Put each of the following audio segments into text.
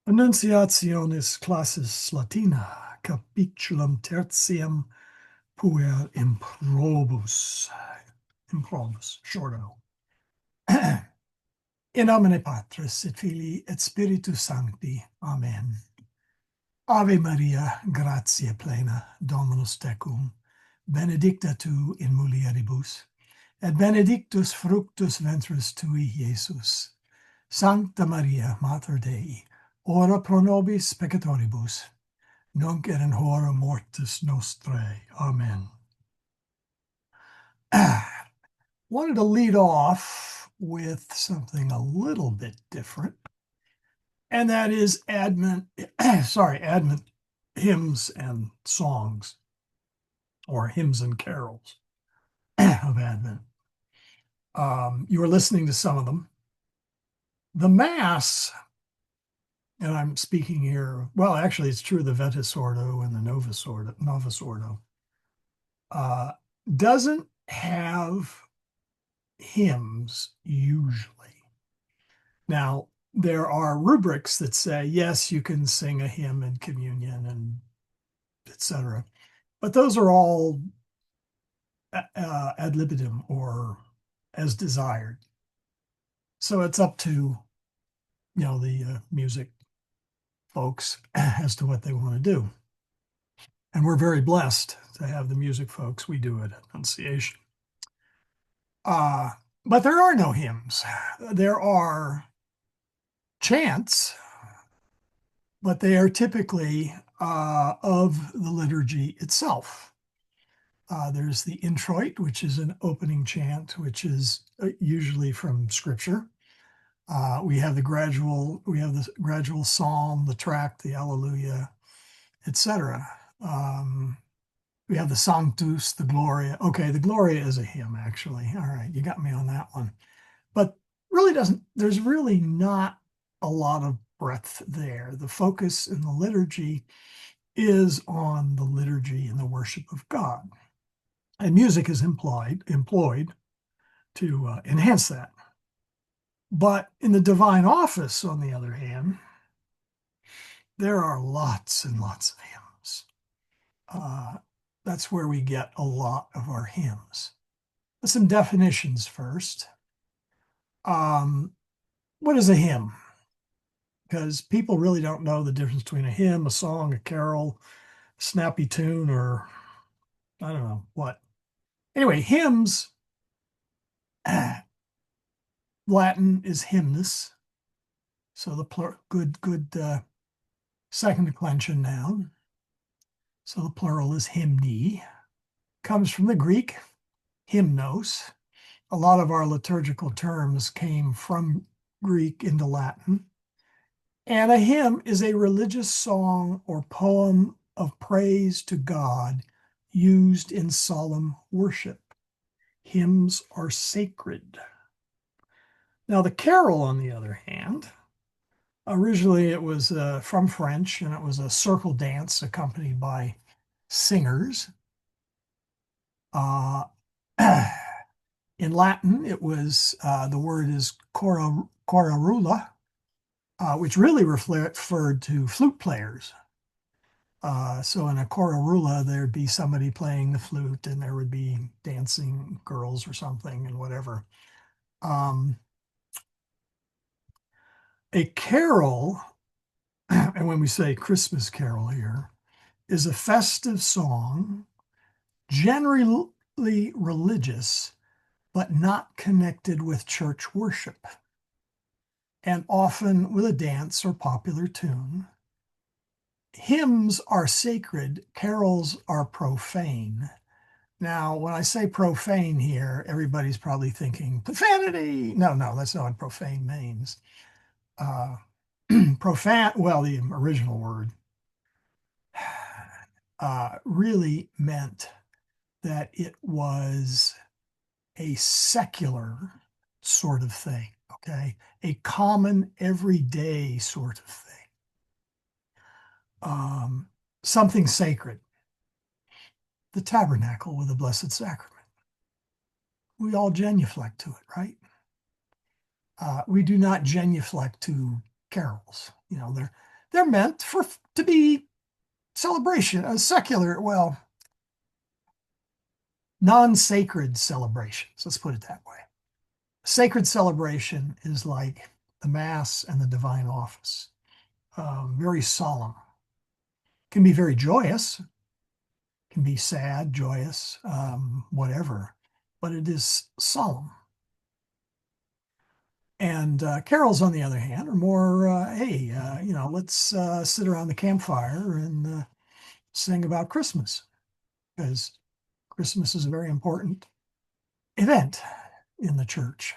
Annunciationis classis Latina, capitulum tertium PuerImprobus. Improbus, shorto. In nomine Patris et Filii et Spiritus Sancti. Amen. Ave Maria, gratia plena, Dominus tecum, benedicta tu in mulieribus, et benedictus fructus ventris tui, Iesus. Sancta Maria, Mater Dei, ora pro nobis peccatoribus, nunc et in hora mortis nostrae. Amen. Wanted to lead off with something a little bit different, and that is Advent, Advent hymns and songs, or hymns and carols of Advent. You were listening to some of them. The Mass, and I'm speaking here, well, actually, it's true, the Vetus Ordo and the Novus Ordo, doesn't have hymns usually. Now, there are rubrics that say, yes, you can sing a hymn in communion and etc. But those are all ad libitum, or as desired. So it's up to, the music folks as to what they want to do. And we're very blessed to have the music folks. We do it at Annunciation. But there are no hymns. There are chants, but they are typically of the liturgy itself. There's the introit, which is an opening chant, which is usually from Scripture. We have the gradual psalm, the tract, the Alleluia, etc. We have the Sanctus, the Gloria. Okay, the Gloria is a hymn, actually. All right, you got me on that one. But there's really not a lot of breadth there. The focus in the liturgy is on the liturgy and the worship of God. And music is employed to enhance that. But in the divine office, on the other hand, there are lots and lots of hymns. That's where we get a lot of our hymns. Some definitions first. What is a hymn? Because people really don't know the difference between a hymn, a song, a carol, snappy tune, or I don't know what. Anyway, hymns, Latin is hymnus. So the good second declension noun. So the plural is hymni. Comes from the Greek, hymnos. A lot of our liturgical terms came from Greek into Latin. And a hymn is a religious song or poem of praise to God used in solemn worship. Hymns are sacred. Now, the carol, on the other hand, originally it was from French, and it was a circle dance accompanied by singers. In Latin, it was, the word is corarula, which really referred to flute players. So in a corarula, there'd be somebody playing the flute, and there would be dancing girls or something and whatever. A carol, and when we say Christmas carol here, is a festive song, generally religious, but not connected with church worship, and often with a dance or popular tune. Hymns are sacred, carols are profane. Now, when I say profane here, everybody's probably thinking profanity. No, that's not what profane means. Profane, well, the original word really meant that it was a secular sort of thing, okay? A common, everyday sort of thing. Something sacred. The tabernacle with the Blessed Sacrament. We all genuflect to it, right? We do not genuflect to carols. They're meant for to be celebration, a secular, well, non-sacred celebrations. Let's put it that way. Sacred celebration is like the Mass and the Divine Office. Very solemn. Can be very joyous, can be sad, joyous, whatever, but it is solemn. And carols, on the other hand, are more, hey, let's sit around the campfire and sing about Christmas, because Christmas is a very important event in the church.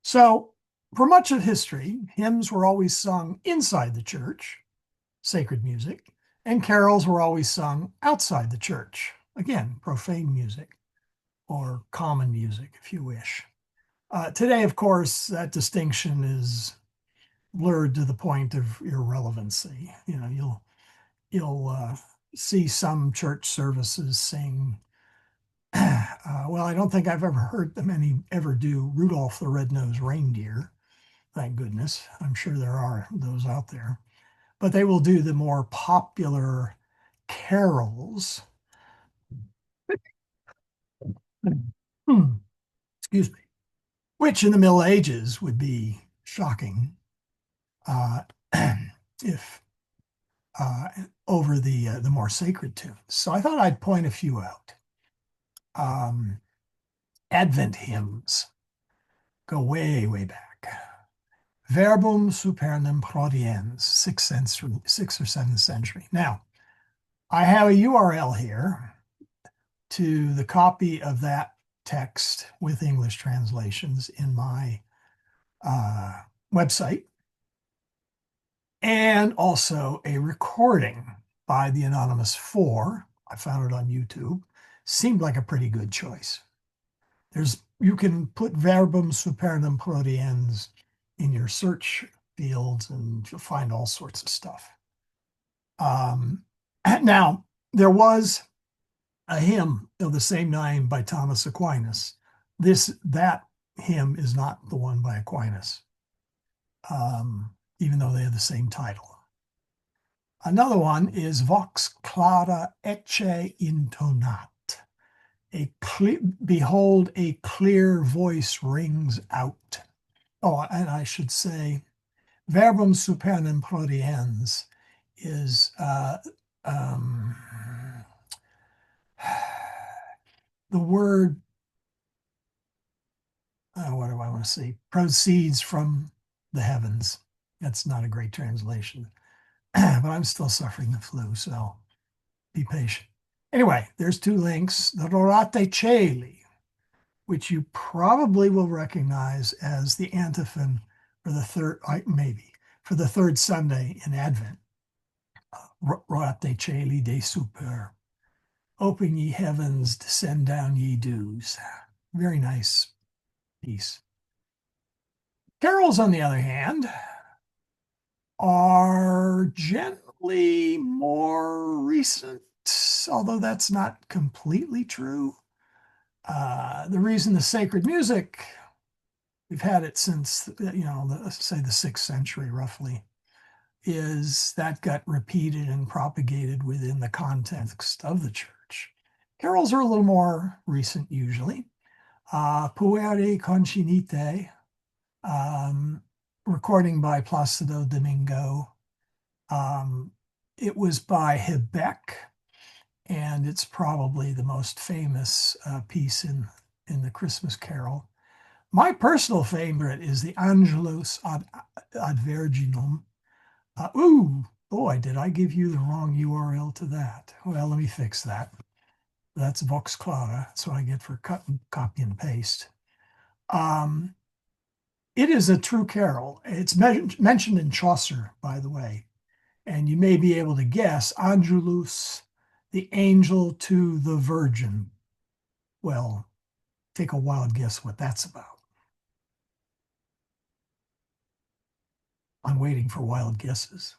So, for much of history, hymns were always sung inside the church, sacred music, and carols were always sung outside the church, again, profane music or common music, if you wish. Today, of course, that distinction is blurred to the point of irrelevancy. You'll see some church services sing. Well, I don't think I've ever heard them any ever do Rudolph the Red-Nosed Reindeer. Thank goodness. I'm sure there are those out there. But they will do the more popular carols. Excuse me. Which in the Middle Ages would be shocking uh, if uh, over the more sacred tunes. So I thought I'd point a few out. Advent hymns go way, way back. Verbum supernum prodiens, sixth or seventh century. Now, I have a URL here to the copy of that text with English translations in my website, and also a recording by the Anonymous Four. I found it on YouTube. Seemed like a pretty good choice. You can put verbum supernum prodiens in your search fields and you'll find all sorts of stuff. Now, there was a hymn of the same name by Thomas Aquinas. That hymn is not the one by Aquinas, even though they have the same title. Another one is Vox clara ecce intonat. Behold, a clear voice rings out. Oh, and I should say, verbum supernum prodiens is the word, what do I want to say, proceeds from the heavens. That's not a great translation, but I'm still suffering the flu, so be patient. Anyway, there's two links. The Rorate Caeli, which you probably will recognize as the antiphon for the third, maybe, for the third Sunday in Advent. Rorate Caeli de super. Open ye heavens, descend down ye dews. Very nice piece. Carols, on the other hand, are generally more recent, although that's not completely true. The reason the sacred music, we've had it since, say the 6th century roughly, is that got repeated and propagated within the context of the church. Carols are a little more recent usually. Pueri Concinite, recording by Placido Domingo. It was by Hebeck, and it's probably the most famous piece in the Christmas Carol. My personal favorite is the Angelus ad Virginum. Boy, did I give you the wrong URL to that. Well, let me fix that. That's Vox Clara. That's what I get for copy and paste. It is a true carol. It's mentioned in Chaucer, by the way, and you may be able to guess Angelus, the angel to the Virgin. Well, take a wild guess what that's about. I'm waiting for wild guesses.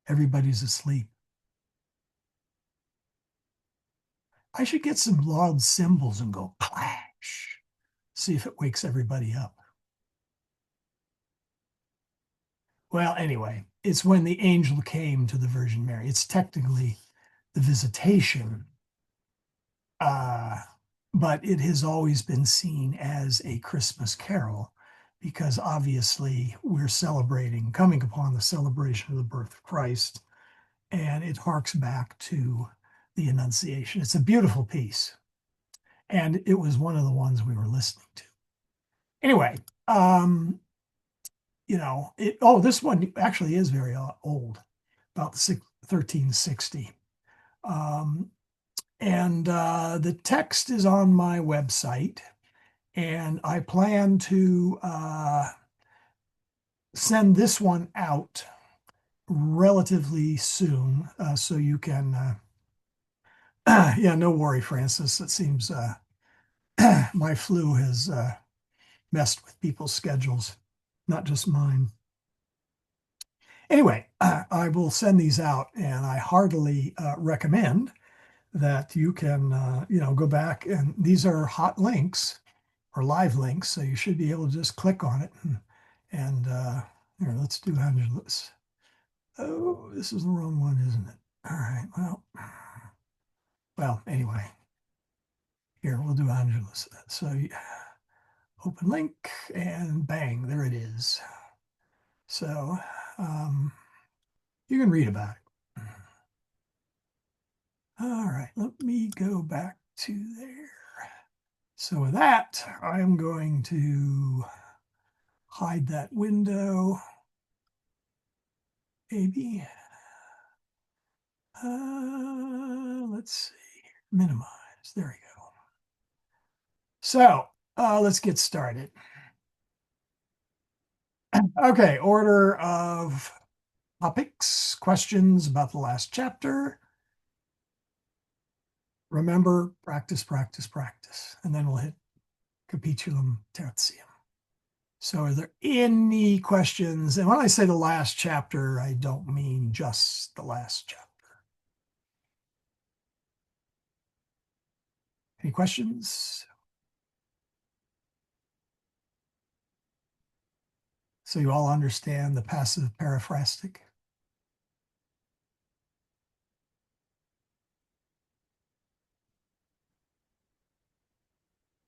Everybody's asleep. I should get some loud cymbals and go clash. See if it wakes everybody up. Well, anyway, it's when the angel came to the Virgin Mary. It's technically the visitation, uh, but it has always been seen as a Christmas carol because obviously we're celebrating, coming upon the celebration of the birth of Christ, and it harks back to the Annunciation. It's a beautiful piece, and it was one of the ones we were listening to. Anyway, this one actually is very old, about 1360. And the text is on my website, and I plan to send this one out relatively soon, so you can. Yeah, no worry, Francis. It seems my flu has messed with people's schedules, not just mine. Anyway, I will send these out, and I heartily recommend that you can, go back. And these are hot links or live links, so you should be able to just click on it. And here, let's do Angelus. Oh, this is the wrong one, isn't it? All right. Well, anyway, here we'll do Angelus. So open link, and bang, there it is. So you can read about it. All right, let me go back to there. So with that, I'm going to hide that window, maybe. Let's see, minimize, there we go. So let's get started. Okay, order of topics, questions about the last chapter. Remember, practice, practice, practice, and then we'll hit capitulum tertium. So are there any questions? And when I say the last chapter, I don't mean just the last chapter. Any questions? So you all understand the passive periphrastic?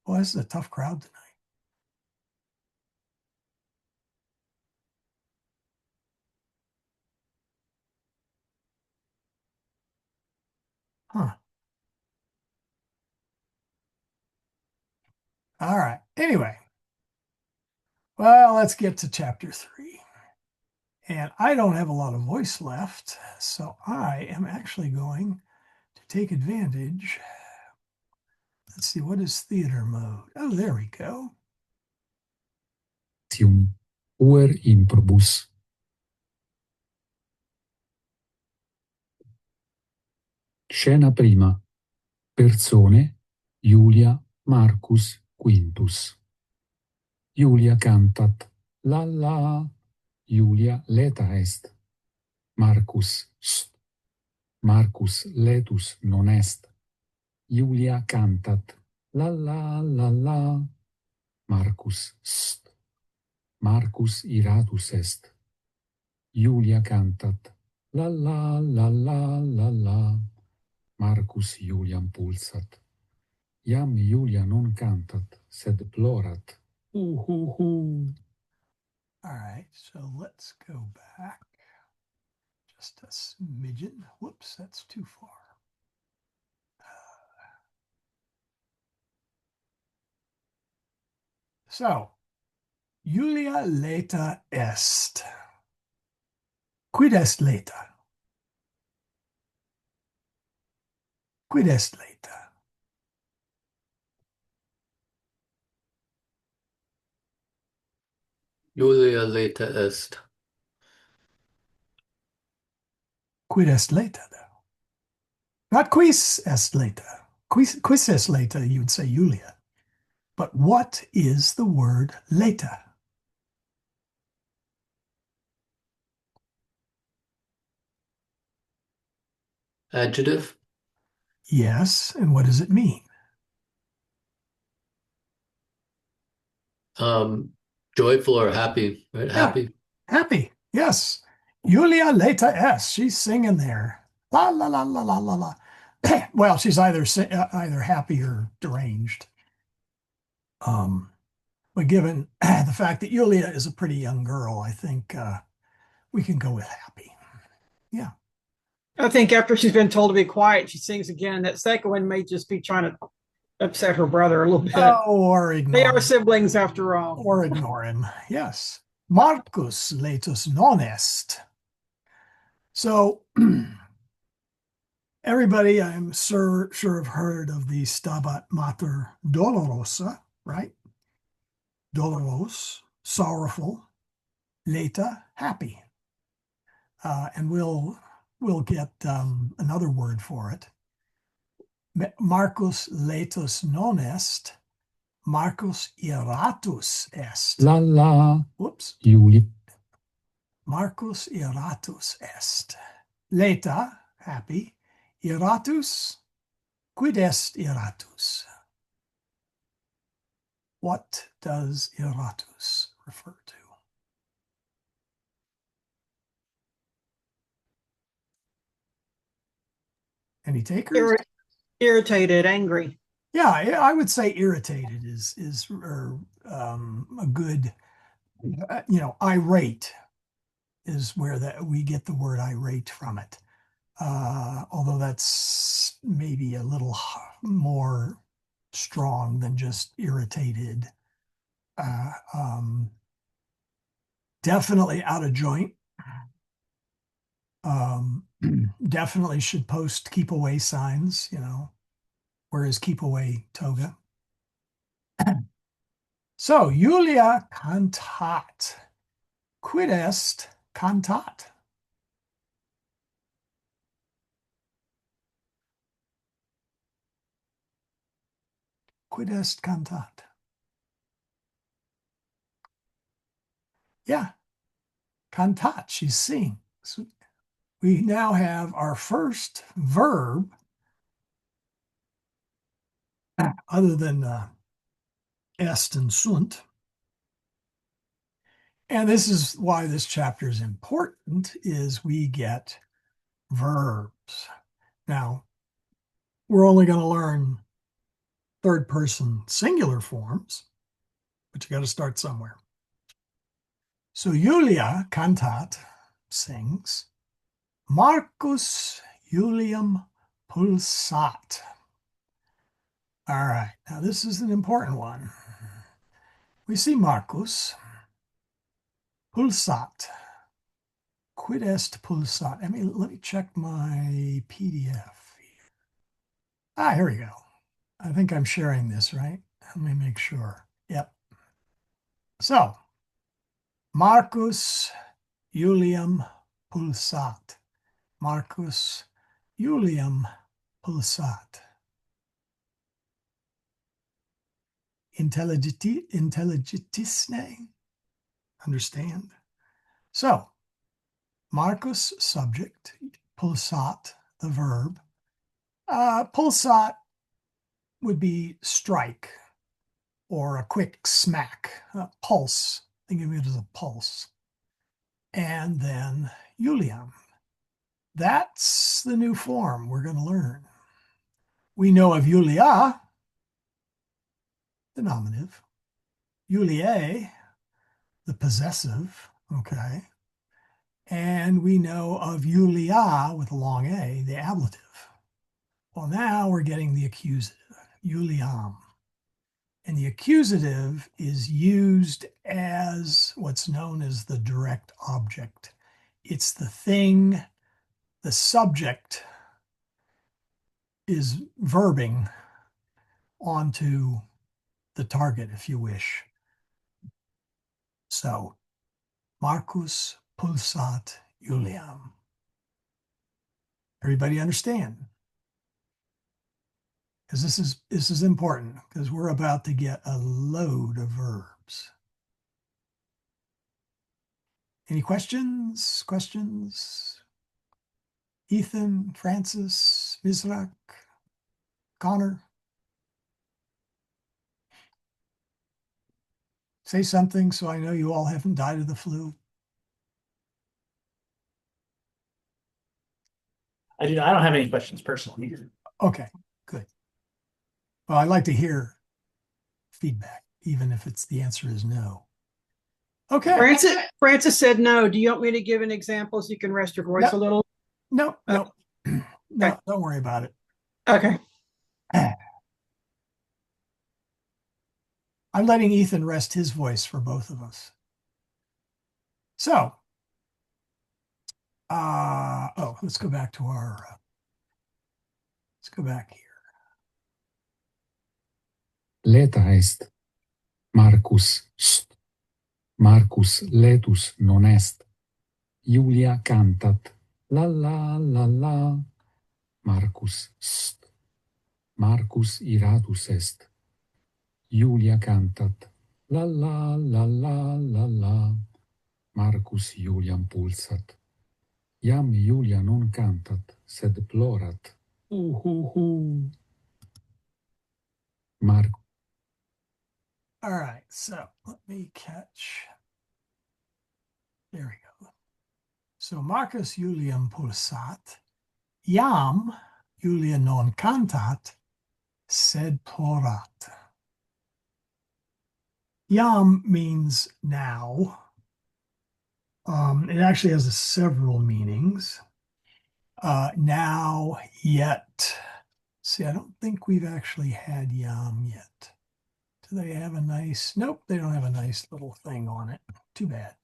Well, this is a tough crowd tonight. Huh. All right. Anyway, well, let's get to chapter 3. And I don't have a lot of voice left, so I am actually going to take advantage. Let's see, what is theater mode? Oh, there we go. PuerImprobus. Scena prima. Persone: Julia, Marcus, Quintus. Julia cantat. La la. Julia leta est. Marcus st. Marcus letus non est. Julia cantat. La la la la. Marcus st. Marcus iratus est. Julia cantat. La la la la la la. Marcus Juliam pulsat. Iam Julia non cantat, sed plorat. All right, so let's go back just a smidgen. Whoops, that's too far. So, Julia leta est. Quid est leta? Quid est leta? Julia leta est. Quid est leta, though? Not quis est leta. Quis est leta, you would say Julia. But what is the word leta? Adjective? Yes, and what does it mean? Joyful or happy, right? Yeah, Happy. happy. Yes. Julia Leta S. She's singing there. La la la la la la la. Well, she's either happy or deranged. But given the fact that Julia is a pretty young girl, I think we can go with happy. Yeah. I think after she's been told to be quiet, she sings again. That second one may just be trying to upset her brother a little bit. Or They ignore are him. siblings after all. Or ignore him. Yes. Marcus latus non est. So everybody, I'm sure have heard of the Stabat Mater Dolorosa, right? Doloros, sorrowful, leta, happy. And we'll get another word for it. Marcus latus non est, Marcus iratus est. La la. Whoops. Julia. Marcus iratus est. Leta, happy. Iratus, quid est iratus? What does iratus refer to? Any takers? Irritated, angry. Yeah, I would say irritated is a good, irate is where that we get the word irate from it. Although that's maybe a little more strong than just irritated. Uh, um, Definitely out of joint. Definitely should post keep away signs, whereas keep away toga. So, Julia cantat. Quid est cantat? Quid est cantat? Yeah, cantat, she's singing. So we now have our first verb, other than est and sunt. And this is why this chapter is important, is we get verbs. Now, we're only going to learn third person singular forms, but you got to start somewhere. So Julia cantat, sings, Marcus Julium pulsat. All right, now this is an important one. We see Marcus pulsat. Quid est pulsat? Let me check my PDF here. Here we go. I think I'm sharing this, right? Let me make sure. Yep. So, Marcus Julium pulsat. Marcus Julium pulsat. Intelligitisne? Understand? So, Marcus subject, pulsat the verb. Pulsat would be strike or a quick smack, pulse. Think of it as a pulse. And then Julium. That's the new form we're going to learn. We know of Julia, the nominative, Juliae, the possessive, okay? And we know of Julia with a long A, the ablative. Well, now we're getting the accusative, Juliam. And the accusative is used as what's known as the direct object. It's the thing, the subject is verbing onto the target, if you wish. So, Marcus pulsat Juliam. Everybody understand? Because this is important, because we're about to get a load of verbs. Any questions? Questions? Ethan, Francis, Mizrak, Connor? Say something so I know you all haven't died of the flu. I don't have any questions personally. Okay, good. Well, I like to hear feedback, even if the answer is no. Okay. Francis said no. Do you want me to give an example so you can rest your voice a little? No, no, no, don't worry about it. Okay. I'm letting Ethan rest his voice for both of us. So, let's go back to let's go back here. Leta est. Marcus st. Marcus letus non est. Julia cantat. La la la la. Marcus st. Marcus iratus est. Julia cantat. La la la la la la. Marcus Juliam pulsat. Iam Julia non cantat, sed plorat. Marcus. All right, so let me catch. There we go. So Marcus Juliam pulsat. Iam Julia non cantat, sed plorat. Iam means now. It actually has several meanings. Now, yet. See, I don't think we've actually had yam yet. Do they have a nice? Nope, they don't have a nice little thing on it. Too bad.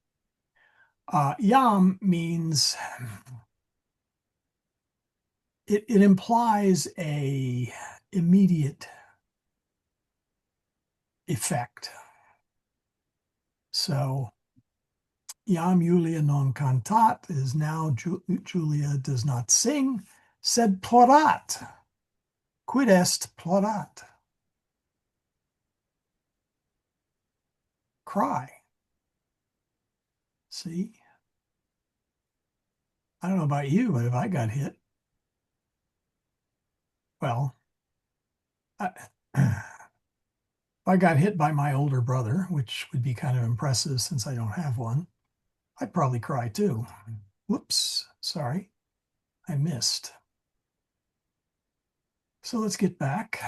Yam means it implies a immediate effect. So Iam Julia non cantat is now Julia does not sing, sed plorat. Quid est plorat? Cry. See? I don't know about you, but if I got hit, well, if I got hit by my older brother, which would be kind of impressive since I don't have one, I'd probably cry too. Whoops, sorry, I missed. So let's get back.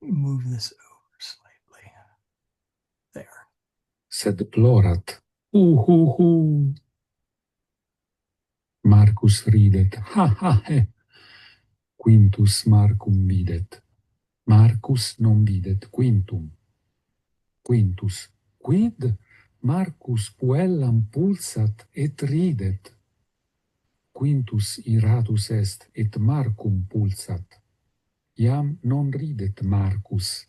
Move this over slightly. There. Sed plorat. Marcus ridet. Ha ha he. Quintus Marcum videt. Marcus non videt quintum. Quintus. Quid? Marcus puellam pulsat et ridet. Quintus iratus est et Marcum pulsat. Iam non ridet Marcus.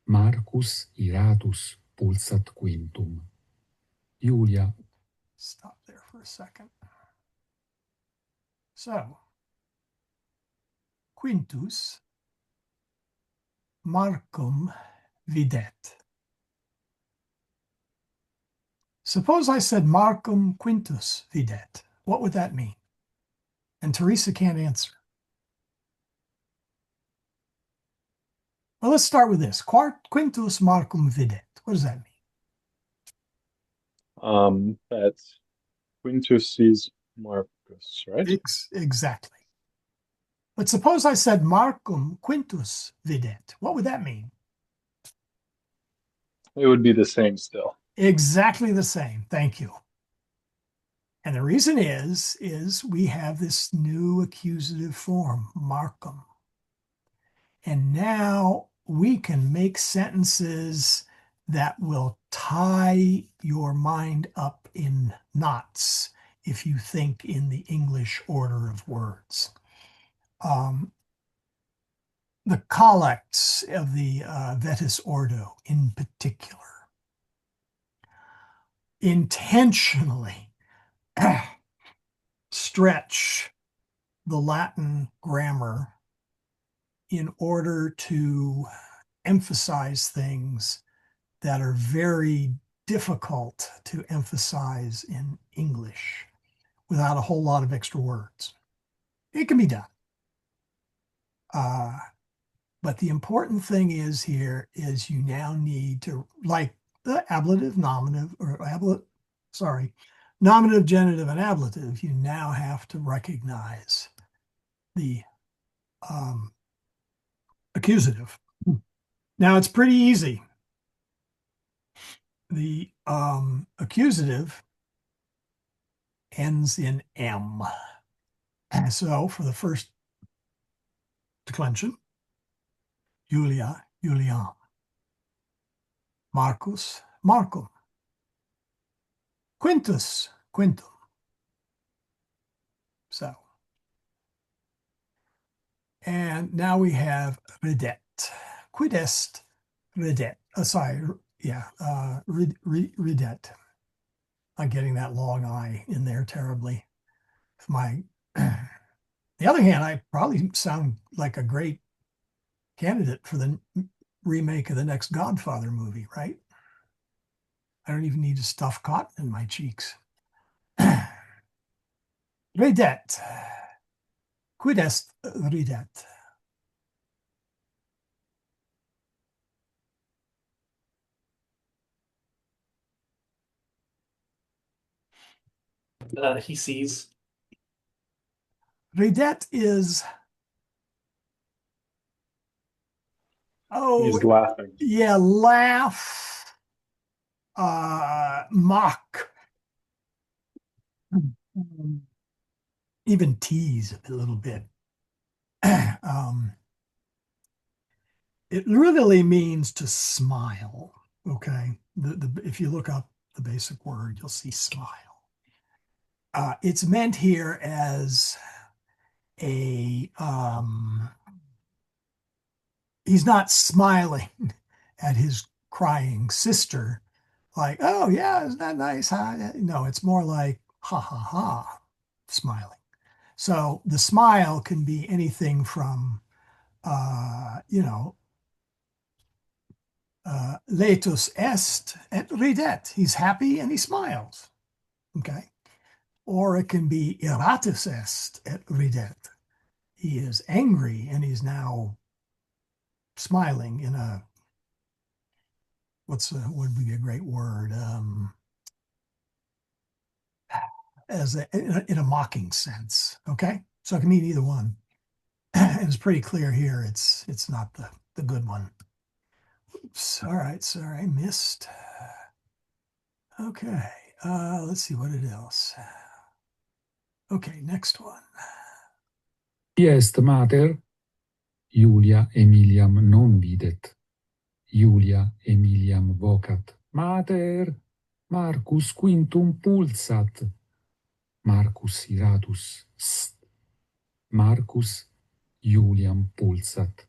Marcus iratus pulsat quintum. Julia. Stop there for a second. So, Quintus Marcum videt. Suppose I said Marcum Quintus videt. What would that mean? And Teresa can't answer. Well, let's start with this. Quintus Marcum videt. What does that mean? That Quintus sees Marcus, right? Exactly. But suppose I said Marcum Quintus videt. What would that mean? It would be the same still. Exactly the same. Thank you. And the reason is we have this new accusative form, Marcum. And now we can make sentences that will tie your mind up in knots if you think in the English order of words. The collects of the Vetus Ordo in particular intentionally stretch the Latin grammar in order to emphasize things that are very difficult to emphasize in English without a whole lot of extra words. It can be done. But the important thing is here is you now need to, like the ablative, nominative, or nominative, genitive, and ablative, you now have to recognize the accusative. Now it's pretty easy. The accusative ends in M. And so for the first declension, Julia, Julian. Marcus, Marcum. Quintus, Quintum. So, and now we have ridet. Quid est ridet? Ridet. I'm getting that long I in there terribly. On the other hand, I probably sound like a great candidate for the remake of the next Godfather movie, right? I don't even need to stuff cotton in my cheeks. Ridet. Quid est ridet? He sees. Ridet is, He's laughing. yeah, laugh, mock, even tease a little bit. It really means to smile. Okay, if you look up the basic word, you'll see smile. It's meant here as a he's not smiling at his crying sister, like, oh yeah, isn't that nice? Huh? No, it's more like ha ha ha, smiling. So the smile can be anything from laetus est et ridet. He's happy and he smiles. Okay. Or it can be iratus est et ridet. He is angry and he's now smiling in a, would be a great word, in a mocking sense. Okay. So it can mean either one. And it's pretty clear here. It's not the good one. Oops. All right. Sorry. I missed. Okay. Let's see what it else. Okay. Next one. Qui est mater? Julia Emiliam non videt. Julia Emiliam vocat. Mater, Marcus quintum pulsat. Marcus iratus st. Marcus Juliam pulsat.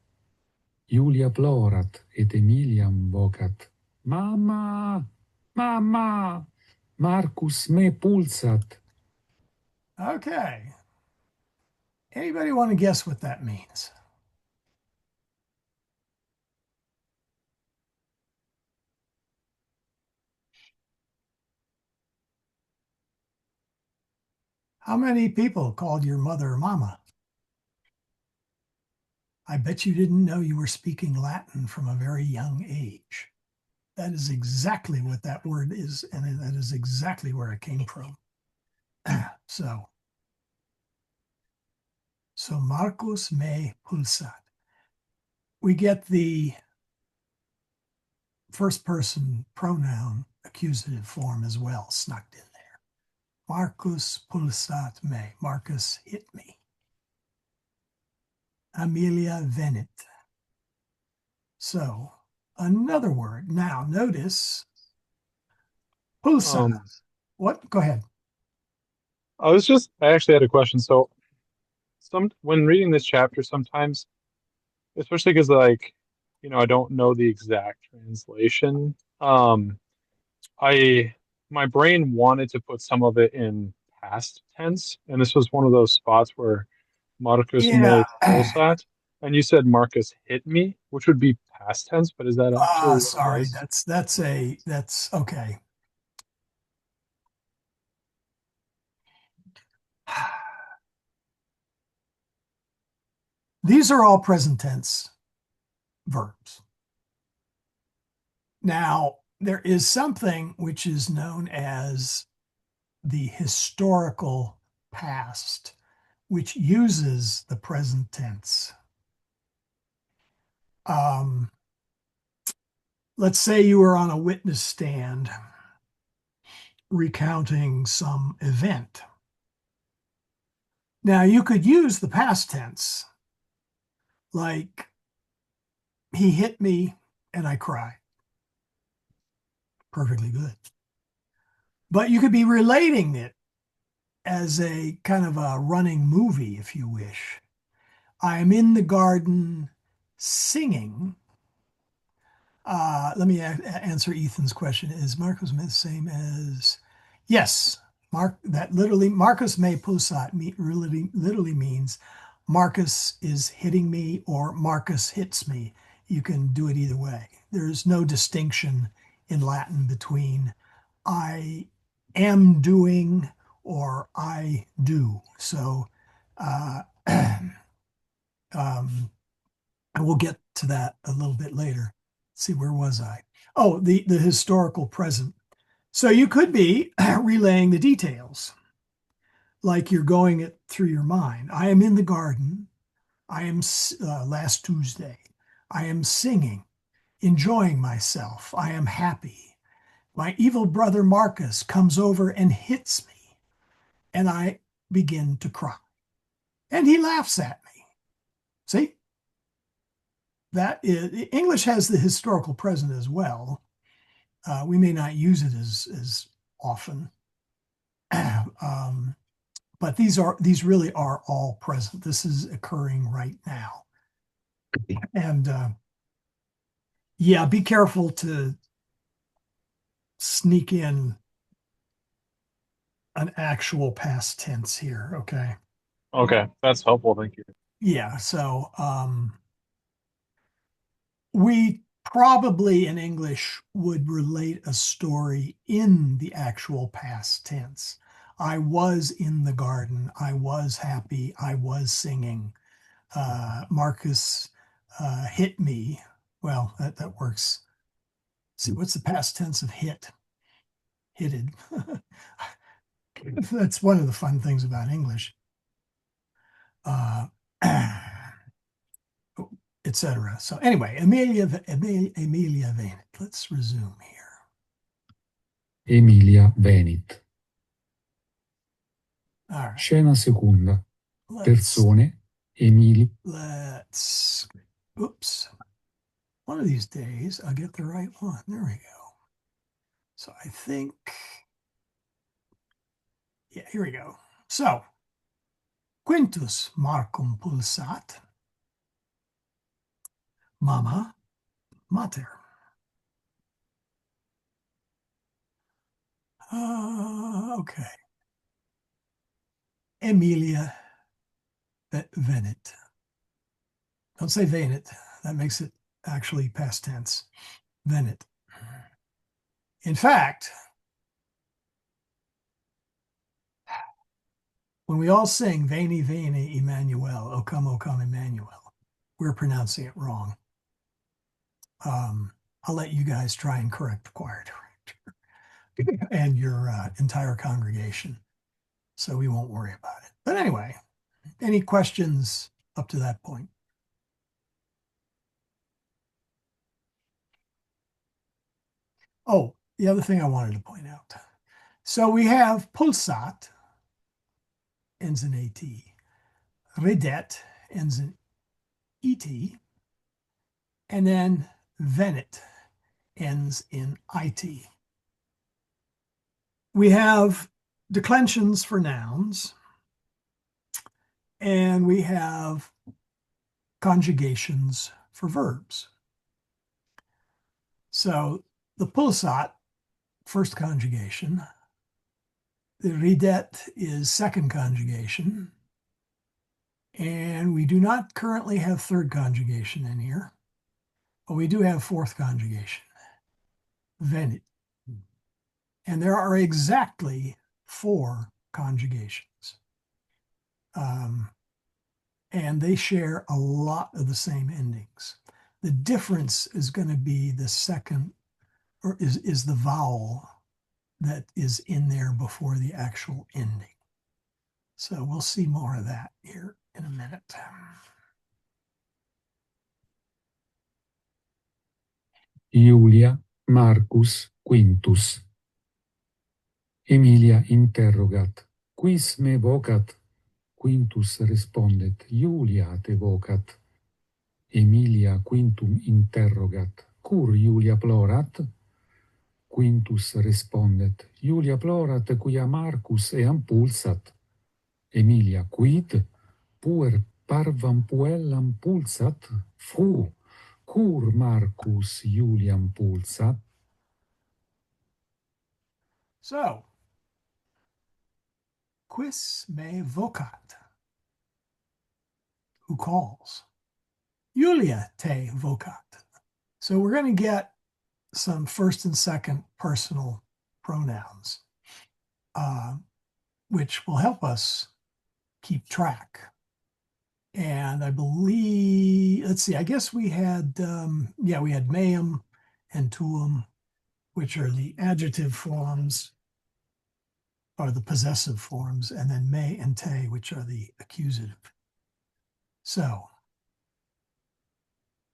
Julia plorat et Emiliam vocat. Mamma, mamma, Marcus me pulsat. Okay. Anybody want to guess what that means? How many people called your mother mama? I bet you didn't know you were speaking Latin from a very young age. That is exactly what that word is, and that is exactly where it came from. So Marcus me pulsat. We get the first person pronoun accusative form as well snuck in there. Marcus pulsat me. Marcus hit me. Amelia venit. So another word. Now notice pulsat. What? Go ahead. I actually had a question. So when reading this chapter, sometimes, especially because I don't know the exact translation. My brain wanted to put some of it in past tense, and this was one of those spots where Marcus Yeah. me pulsat, and you said Marcus hit me, which would be past tense, but is that actually what it Sorry. was? That's okay. these are all present tense verbs. Now, there is something which is known as the historical past, which uses the present tense. Let's say you were on a witness stand recounting some event. Now, you could use the past tense, like, he hit me and I cried. Perfectly good. But you could be relating it as a kind of a running movie, if you wish. I am in the garden singing. Let me answer Ethan's question. Is Marcus the same as? Yes, that literally Marcus me pulsat literally means Marcus is hitting me or Marcus hits me. You can do it either way. There's no distinction in Latin between I am doing or I do. So and we'll get to that a little bit later. Let's see, where was I? Oh, the historical present. So you could be relaying the details, like you're going it through your mind. I am in the garden. I am last Tuesday. I am singing, enjoying myself. I am happy. My evil brother Marcus comes over and hits me, and I begin to cry. And he laughs at me. See? That is, English has the historical present as well. We may not use it as often, but these really are all present. This is occurring right now, and yeah, be careful to sneak in an actual past tense here. Okay. Okay, that's helpful. Thank you. Yeah. So we probably in English would relate a story in the actual past tense. I was in the garden. I was happy. I was singing. Marcus hit me. Well, that works. Let's see, what's the past tense of hit? Hitted. That's one of the fun things about English. Etc. So anyway, Emilia Venet. Let's resume here. Emilia Venit. All right. Scena seconda. Let's Persone. Emili. Oops. One of these days I'll get the right one. There we go. So I think, yeah, here we go. So, Quintus Marcum pulsat, mama mater. Okay. Emilia Venet. Don't say Venet. That makes it actually past tense. Venet. In fact, when we all sing Veni, Veni, Emmanuel, O come, Emmanuel, we're pronouncing it wrong. I'll let you guys try and correct the choir director and your entire congregation, so we won't worry about it. But anyway, any questions up to that point? Oh, the other thing I wanted to point out. So we have pulsat, ends in AT. Ridet ends in ET. And then venet ends in IT. We have declensions for nouns, and we have conjugations for verbs. So the pulsat, first conjugation. The ridet is second conjugation. And we do not currently have third conjugation in here, but we do have fourth conjugation, venit. And there are exactly 4 conjugations. and they share a lot of the same endings. The difference is going to be the second, or is the vowel that is in there before the actual ending. So we'll see more of that here in a minute. Julia, Marcus, Quintus. Emilia interrogat, quis me vocat? Quintus respondet, Julia te vocat. Emilia Quintum interrogat, cur Julia plorat? Quintus respondet, Julia plorat quia Marcus eam pulsat. Emilia, quid? Puer parvam puellam pulsat? Fu, cur Marcus Juliam pulsat? So, quis me vocat? Who calls? Julia te vocat. So we're going to get some first and second personal pronouns, which will help us keep track. And I believe, let's see, I guess we had, we had meum and tuum, which are the adjective forms, or the possessive forms, and then me and te, which are the accusative. So,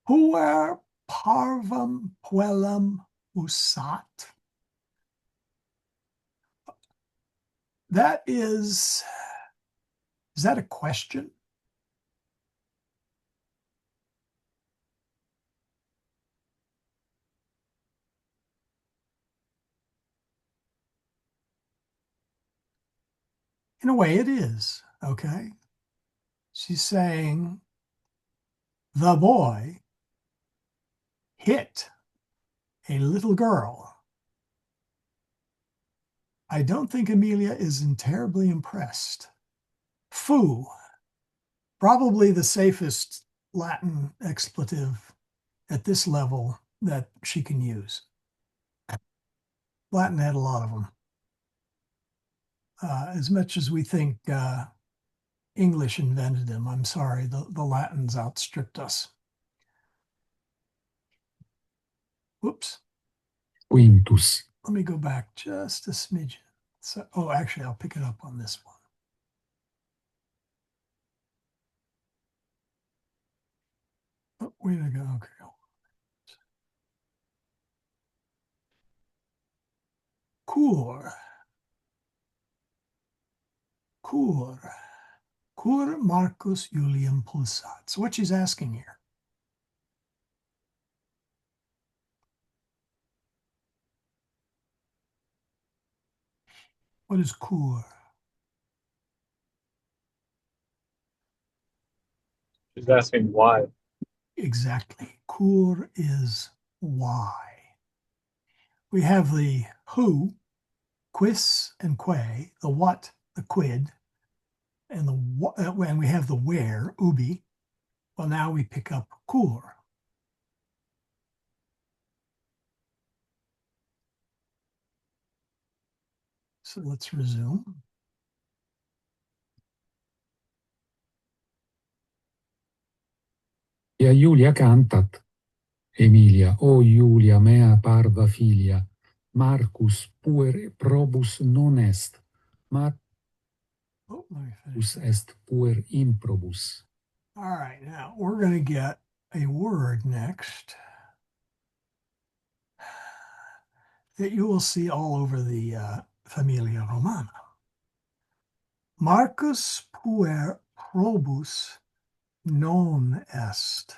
puer parvam puellam usat. That is that a question? In a way, it is, okay? She's saying the boy hit a little girl. I don't think Emilia is terribly impressed. Fu, probably the safest Latin expletive at this level that she can use. Latin had a lot of them. As much as we think English invented them, I'm sorry, the Latins outstripped us. Whoops. Quintus. Let me go back just a smidgen. So, oh, actually, I'll pick it up on this one. Oh, where did I go? Okay. Cur. Cur. Cur Marcus Julium pulsat. So what she's asking here. What is cur? She's asking why. Exactly. Cur is why. We have the who, quis and que, the what, the quid, and and we have the where, ubi. Well, now we pick up cur. So let's resume. Ja Julia cantat. Emilia, o Julia mea parva filia, Marcus PuerImprobus non est, Marcus Oh, let me finish that. est PuerImprobus. All right, now we're going to get a word next that you will see all over the Familia Romana. Marcus PuerImprobus non est.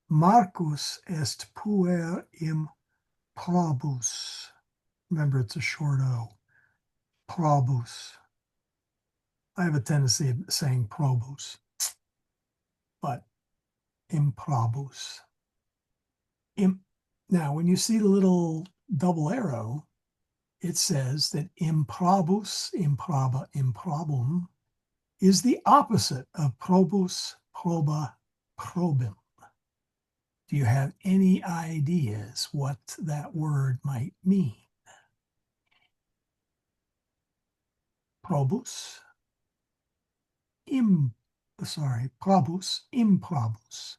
Marcus est PuerImprobus. Remember, it's a short O. Probus. I have a tendency of saying probus, but improbus. Now, when you see the little double arrow, it says that improbus, improba, improbum is the opposite of probus, proba, probum. Do you have any ideas what that word might mean? Probus, improbus. sorry, probus, improbus.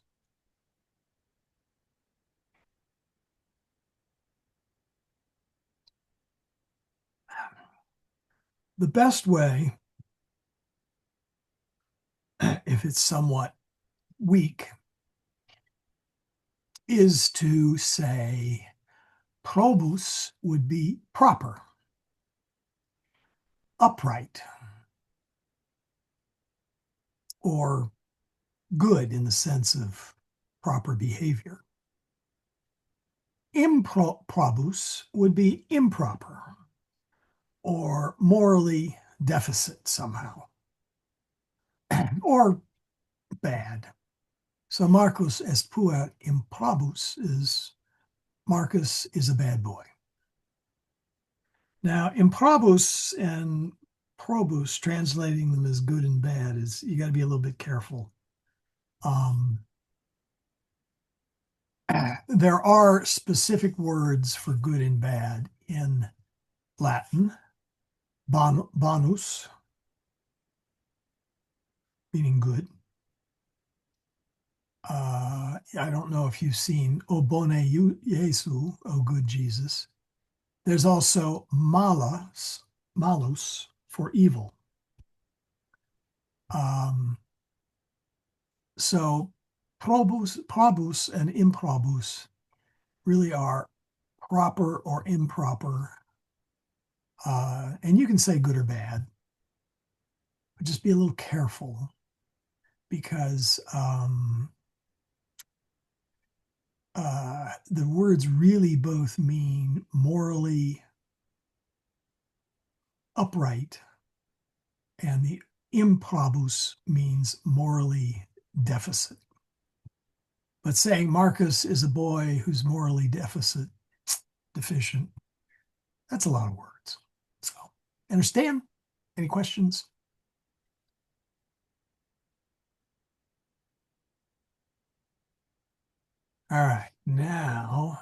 The best way, if it's somewhat weak, is to say probus would be proper, upright, or good in the sense of proper behavior. Improbus would be improper or morally deficit somehow, or bad. So Marcus est PuerImprobus is Marcus is a bad boy. Now, improbus and probus, translating them as good and bad, is you got to be a little bit careful. There are specific words for good and bad in Latin. Bonus, meaning good. I don't know if you've seen O bone Jesu, O good Jesus. There's also malus for evil. So probus and improbus really are proper or improper. And you can say good or bad, but just be a little careful because the words really both mean morally upright, and the improbus means morally deficit. But saying Marcus is a boy who's morally deficient, that's a lot of words. So, understand? Any questions? All right, now,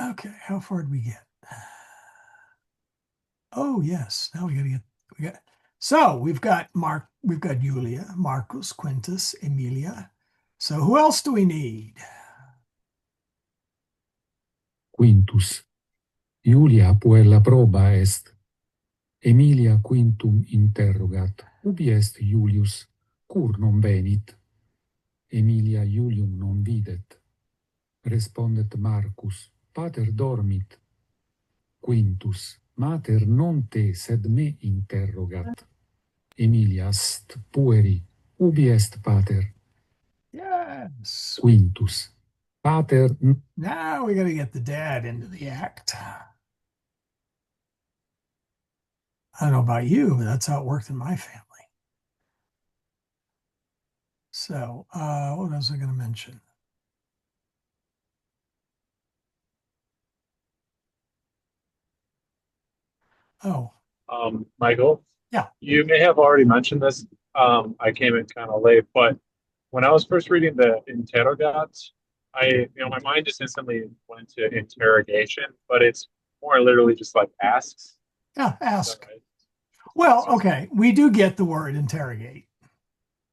okay, how far did we get? Oh, yes, now so we've got Julia, Marcus, Quintus, Emilia. So who else do we need? Quintus. Julia puella proba est. Emilia quintum interrogat. Ubi est Julius? Cur non venit? Emilia Julium non videt. Respondet Marcus. Pater dormit. Quintus. Mater non te, sed me interrogat. Emilia st pueri. Ubi est pater? Yes. Quintus. Pater. Now we got to get the dad into the act. I don't know about you, but that's how it worked in my family. So, what else was I going to mention? Oh, Michael? Yeah. You may have already mentioned this. I came in kind of late, but when I was first reading the interrogats, my mind just instantly went to interrogation, but it's more literally just like asks. yeah, Is that ask. right? Well, okay, we do get the word interrogate.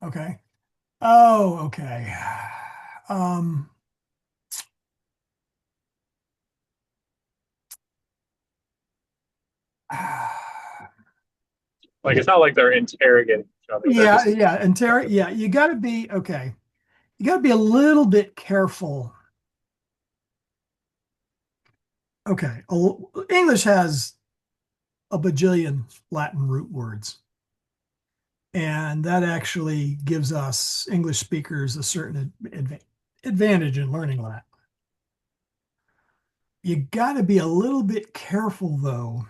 Okay. Oh, okay. Um, Like it's not like they're interrogating each other. They're yeah, just yeah, you got to be okay. You got to be a little bit careful. Okay, English has a bajillion Latin root words. And that actually gives us English speakers a certain advantage in learning Latin. You got to be a little bit careful, though,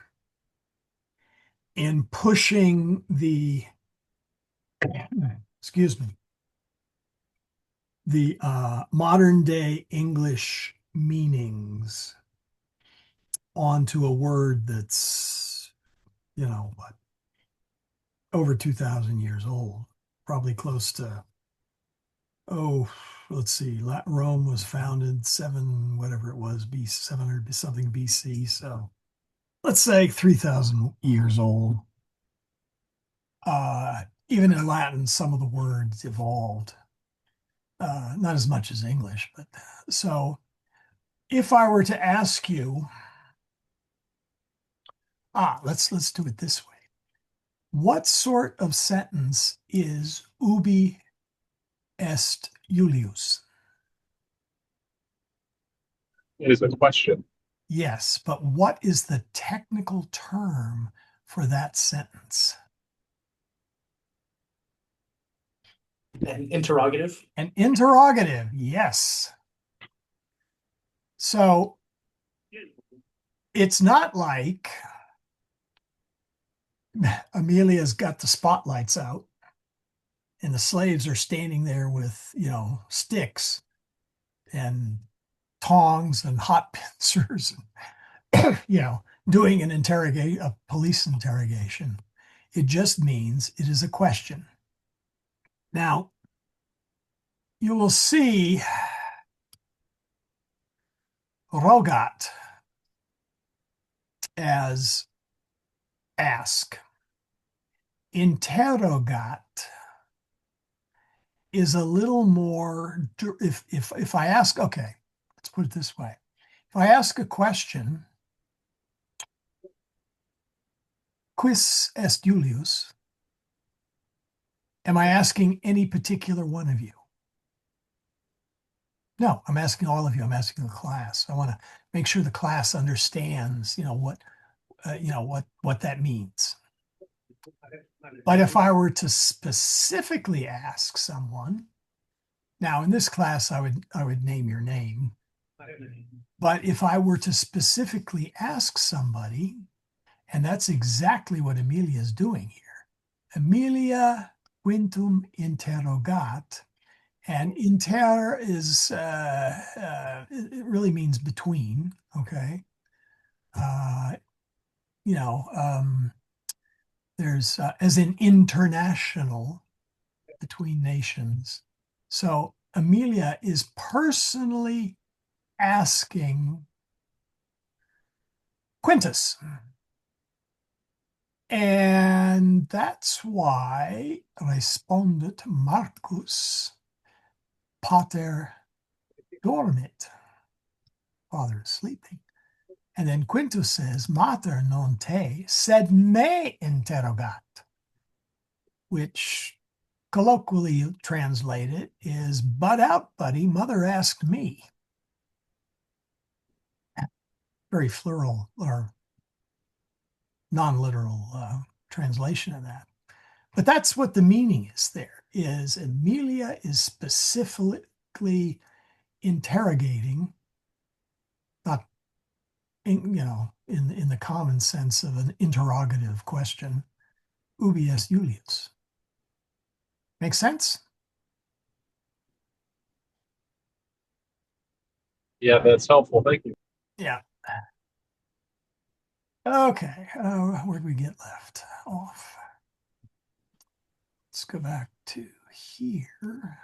in pushing the, excuse me, the modern day English meanings onto a word that's, what, over 2,000 years old, probably close to, let's see, Rome was founded whatever it was, 700 something BC. So let's say 3,000 years old. Even in Latin, some of the words evolved. Not as much as English, but so if I were to ask you, let's do it this way. What sort of sentence is ubi est Julius? It is a question. Yes, but what is the technical term for that sentence? An interrogative. An interrogative, yes. So it's not like Amelia's got the spotlights out and the slaves are standing there with, sticks and tongs and hot pincers, and, doing a police interrogation. It just means it is a question. Now, you will see rogat as ask. Interrogat is a little more, if I ask, okay, let's put it this way. If I ask a question, quis est Julius? Am I asking any particular one of you? No, I'm asking all of you. I'm asking the class. I want to make sure the class understands, what that means. But if I were to specifically ask someone, now in this class, I would name your name. But if I were to specifically ask somebody, and that's exactly what Amelia is doing here. Amelia quintum interrogat, and inter is, it really means between, okay? There's, as in international, between nations. So Amelia is personally asking Quintus. And that's why respondet Marcus pater dormit. Father is sleeping. And then Quintus says, mater non te, sed me interrogat, which colloquially translated is, butt out, buddy, mother asked me. Very plural or non-literal translation of that. But that's what the meaning is there, is Amelia is specifically interrogating, not in the common sense of an interrogative question, ubi est Julius. Make sense? Yeah, that's helpful. Thank you. Yeah. Okay, where do we get left off? Let's go back to here.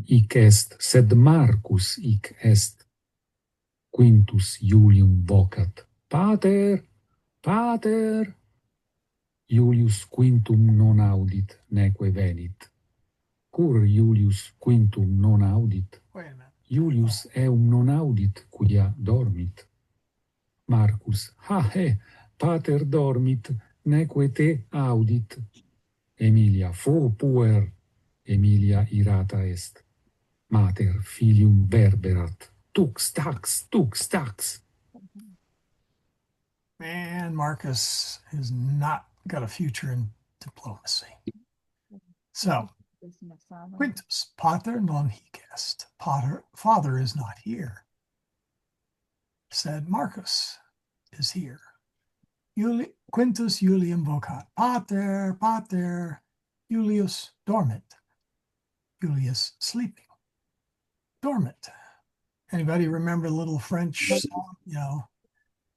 Hic est, sed Marcus hic est. Quintus Iulium vocat. Pater, pater. Iulius quintum non audit, neque venit. Cur Iulius quintum non audit? Wait a minute. Iulius eum non audit, quia dormit. Marcus, pater dormit, neque te audit. Emilia, puer. Emilia irata est. Mater filium verberat. Tux tax. Man, Marcus has not got a future in diplomacy. So, Quintus, pater non hic est. Father is not here. Said Marcus is here. Quintus Iulium vocat. Pater, Julius dormit. Julius sleeping. Dormit. Anybody remember the little French song?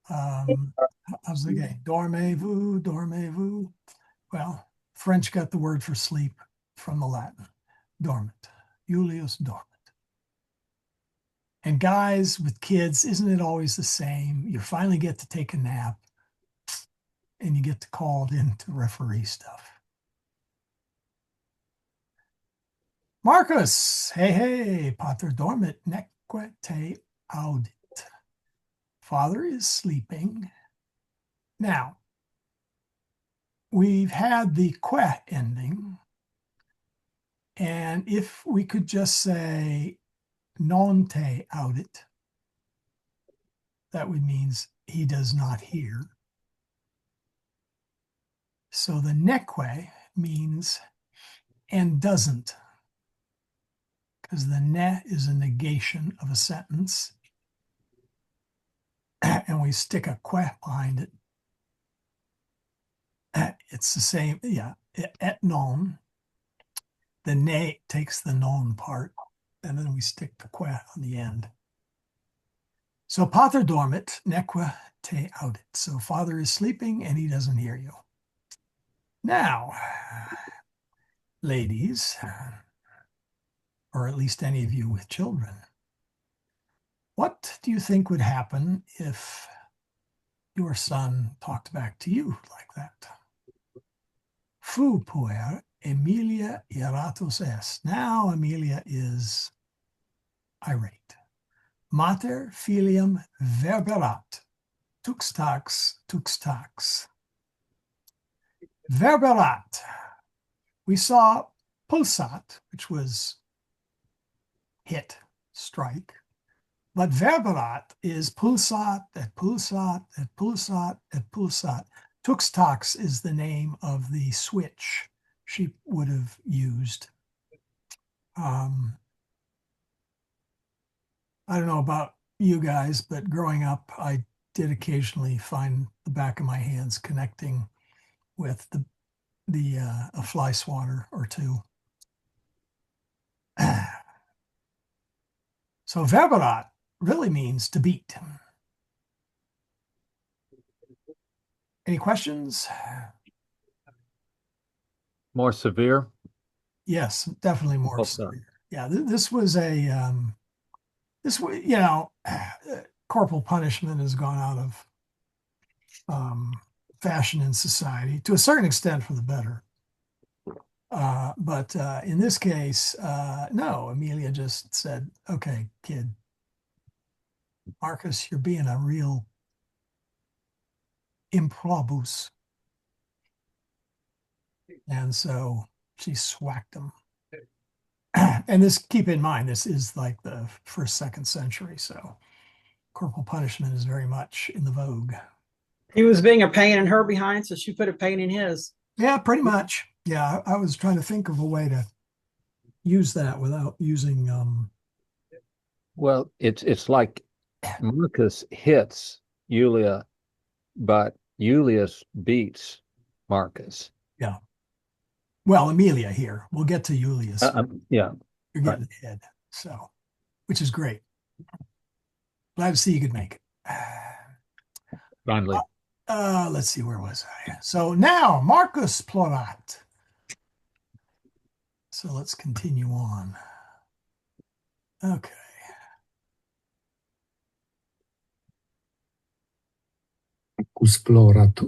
How's the game? Dormez-vous, dormez-vous. Well, French got the word for sleep from the Latin. Dormit. Julius dormit. And guys with kids, isn't it always the same? You finally get to take a nap and you get called in to referee stuff. Marcus, hey, pater dormit neque te audit. Father is sleeping. Now, we've had the que ending. And if we could just say non te audit, that would mean he does not hear. So the neque means and doesn't, because the ne is a negation of a sentence. And we stick a que behind it. It's the same, yeah, et non. The ne takes the non part, and then we stick the que on the end. So pater dormit, neque te audit. So father is sleeping and he doesn't hear you. Now, ladies, or at least any of you with children, what do you think would happen if your son talked back to you like that? Fu puer Emilia iratus est. Now Emilia is irate. Mater filium verberat. Tux tax, tux tax. Verberat. We saw pulsat, which was hit, strike. But verberat is pulsat, et pulsat, et pulsat, et pulsat. Tux tax is the name of the switch she would have used. I don't know about you guys, but growing up, I did occasionally find the back of my hands connecting with a fly swatter or two. So verberat really means to beat. Any questions? More severe? Yes, definitely more severe. Yeah, this was corporal punishment has gone out of fashion in society to a certain extent for the better. But in this case, no, Amelia just said, okay, kid, Marcus, you're being a real Improbus. And so she swacked him. And this, keep in mind, this is like the first, second century. So corporal punishment is very much in the vogue. He was being a pain in her behind, so she put a pain in his. Yeah, pretty much. Yeah, I was trying to think of a way to use that without using. Well, it's like Marcus hits Julia, but Julius beats Marcus. Yeah. Well, Amelia here. We'll get to Julius. Yeah. You're getting ahead. So, which is great. Glad to see you could make it. Finally. Let's see, where was I? So now Marcus Plorat. So let's continue on. Okay. Marcus plorat.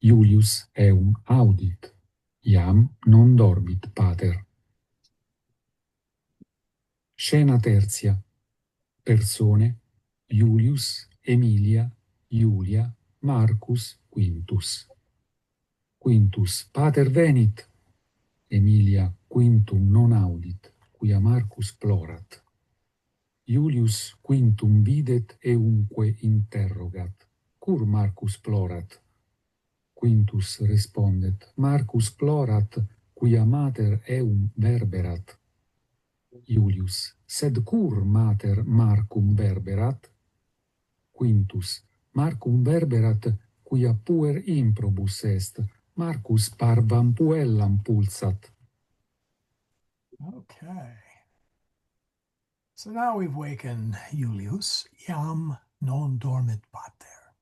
Julius eum audit. Iam non dormit pater. Scena tertia. Persone. Julius, Emilia, Julia, Marcus, Quintus. Quintus, pater venit. Emilia quintum non audit, quia Marcus plorat. Julius quintum videt eumque interrogat. Cur Marcus plorat? Quintus respondet, Marcus plorat, quia mater eum verberat. Julius, sed cur mater Marcum verberat? Quintus, Marcum verberat, quia PuerImprobus est, Marcus parvam puellam pulsat. Okay. So now we've wakened Julius. Iam non dormit pater.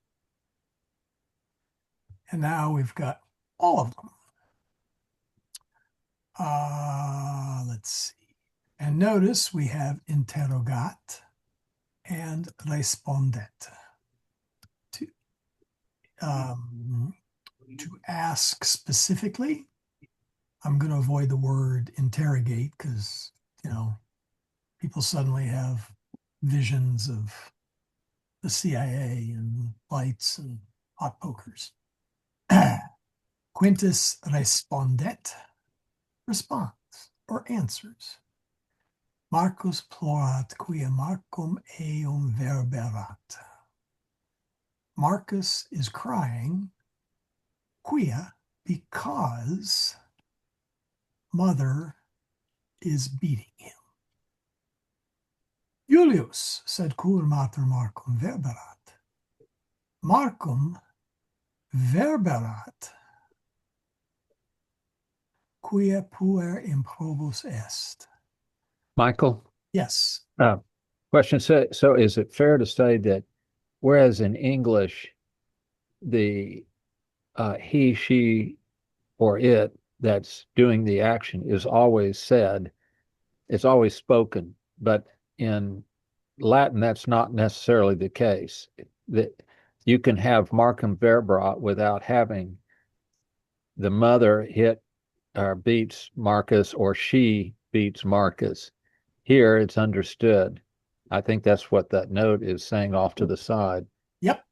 And now we've got all of them. Let's see. And notice we have interrogat and respondet. To ask specifically, I'm going to avoid the word interrogate because, people suddenly have visions of the CIA and lights and hot pokers. Quintus respondet, responds or answers. Marcus plorat quia Marcum eum verberat. Marcus is crying, quia, because mother is beating him. Julius said, cur mater Marcum verberat. Marcum verberat, quia PuerImprobus est. Michael, Yes. question. So is it fair to say that whereas in English, the he, she, or it that's doing the action is always said, it's always spoken, but in Latin, that's not necessarily the case. That you can have Markham verberat without having the mother hit or beats Marcus or she beats Marcus. Here it's understood. I think that's what that note is saying off to the side. Yep.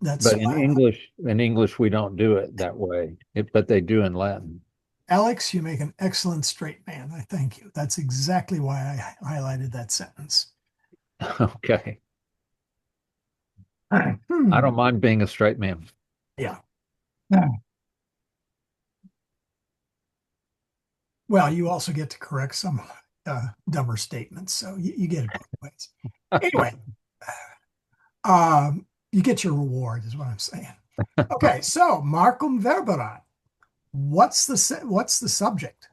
That's But in English, we don't do it that way. But they do in Latin. Alex, you make an excellent straight man. I thank you. That's exactly why I highlighted that sentence. Okay. I I don't mind being a straight man. Yeah. Well, you also get to correct some dumber statements, so you get it both ways. Anyway, you get your reward, is what I'm saying. Okay, so Marcum verberat. What's the subject?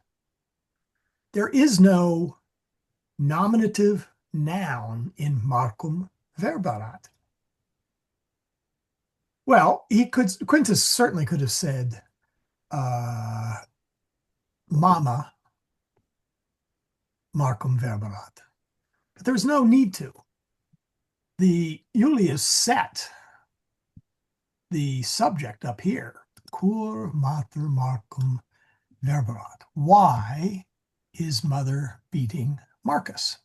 There is no nominative noun in Marcum verberat. Well, Quintus certainly could have said mama Marcum verberat, but there's no need to. The Julius set the subject up here, cur mater Marcum verberat. Why is mother beating Marcus?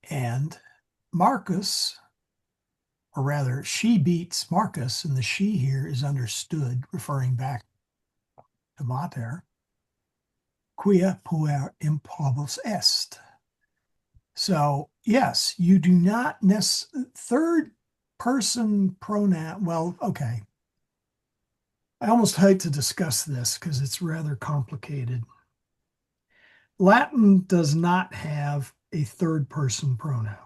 And Marcus, or rather, she beats Marcus, and the she here is understood, referring back to mater, quia PuerImprobus est. So, yes, you do not third person pronoun. Well, okay. I almost hate to discuss this because it's rather complicated. Latin does not have a third person pronoun.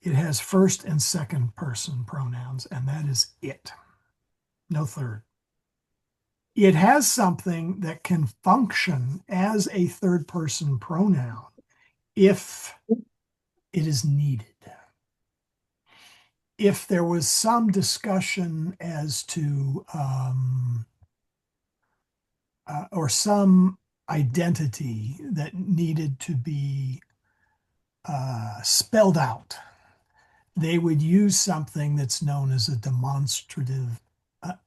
It has first and second person pronouns, and that is it. No third. It has something that can function as a third person pronoun if it is needed. If there was some discussion as to, or some identity that needed to be spelled out, they would use something that's known as a demonstrative, it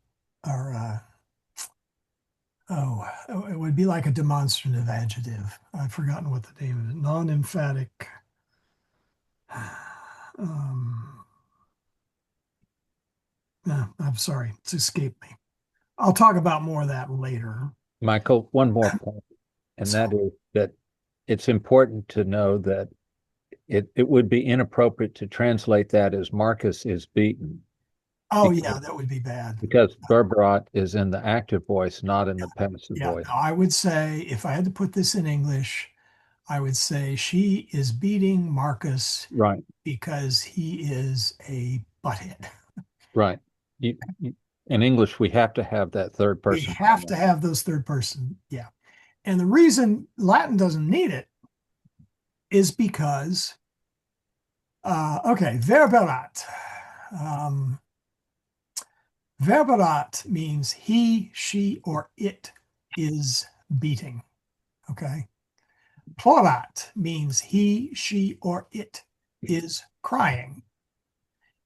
would be like a demonstrative adjective. I've forgotten what the name of it. Non-emphatic. I'm sorry, it's escaped me. I'll talk about more of that later. Michael, one more point, and that is that it's important to know that it would be inappropriate to translate that as Marcus is beaten. Oh, yeah, that would be bad. Because verberat is in the active voice, not in the passive voice. No, I would say, if I had to put this in English, I would say she is beating Marcus Right. because he is a butthead. Right. In English, we have to have that third person. We have to have those third person. Yeah. And the reason Latin doesn't need it is because, verberat. Verberat means he, she, or it is beating. Okay. Plorat means he, she, or it is crying.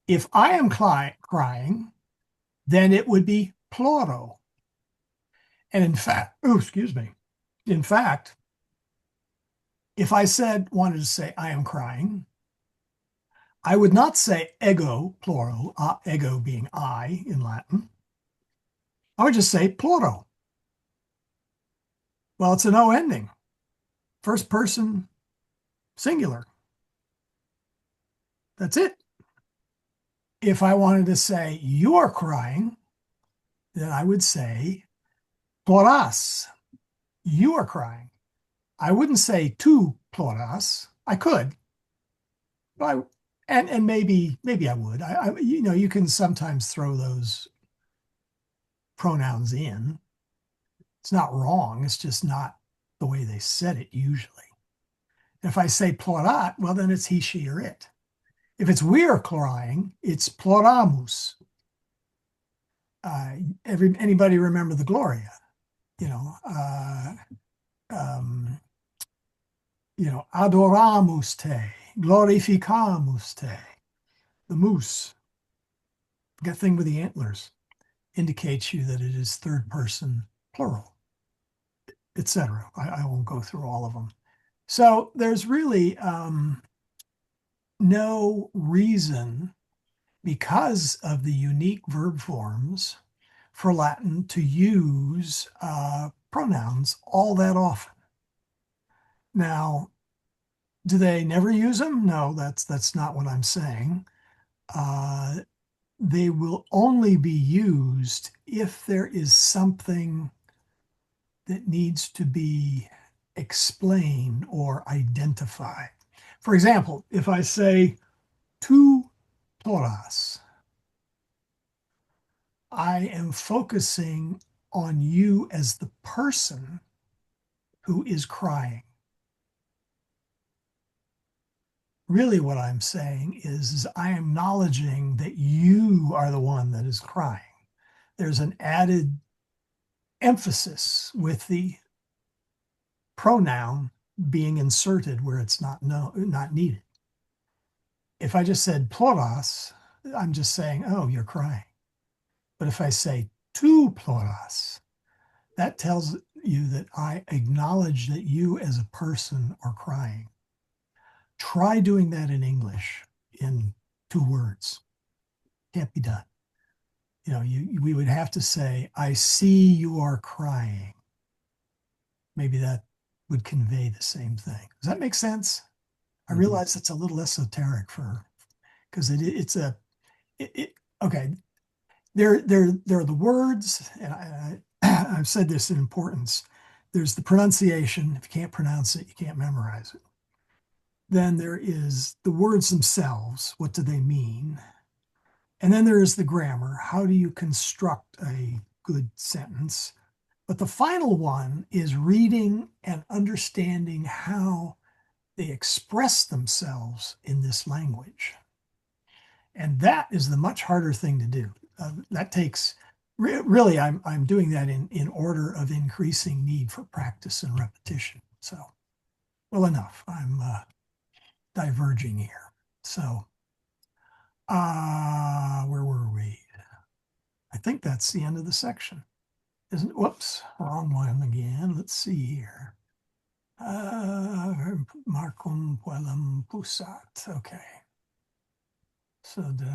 If I am crying, then it would be ploro. And in fact, oh, excuse me. In fact, if I wanted to say I am crying, I would not say ego ploro, ego being I in Latin. I would just say ploro. Well, it's an O ending. First person singular. That's it. If I wanted to say you're crying, then I would say ploras. You are crying. I wouldn't say tu ploras. I could, but and maybe I would. You can sometimes throw those pronouns in. It's not wrong. It's just not the way they said it usually. If I say plorat, well, then it's he, she, or it. If it's we're crying, it's ploramus. Anybody remember the Gloria? You know, um, adoramus te, glorificamus te. The moose, that thing with the antlers, indicates you that it is third person plural, etc. I won't go through all of them. So there's really no reason, because of the unique verb forms, for Latin to use pronouns all that often. Now, do they never use them? No, that's not what I'm saying. They will only be used if there is something that needs to be explained or identified. For example, if I say tu toras, I am focusing on you as the person who is crying. Really, what I'm saying is I am acknowledging that you are the one that is crying. There's an added emphasis with the pronoun being inserted where it's not needed. If I just said ploras, I'm just saying, oh, you're crying. But if I say tu ploras, that tells you that I acknowledge that you as a person are crying. Try doing that in English in 2 words. Can't be done. We would have to say, I see you are crying. Maybe that would convey the same thing. Does that make sense? I realize it's a little esoteric because okay. There are the words, and I've said this in importance. There's the pronunciation. If you can't pronounce it, you can't memorize it. Then there is the words themselves. What do they mean? And then there is the grammar. How do you construct a good sentence? But the final one is reading and understanding how they express themselves in this language. And that is the much harder thing to do. That takes, really, I'm doing that in order of increasing need for practice and repetition. So, well, enough. I'm diverging here. So, where were we? I think that's the end of the section. Isn't it? Whoops, wrong one again. Let's see here. Marcum puellam pusat. Okay. So did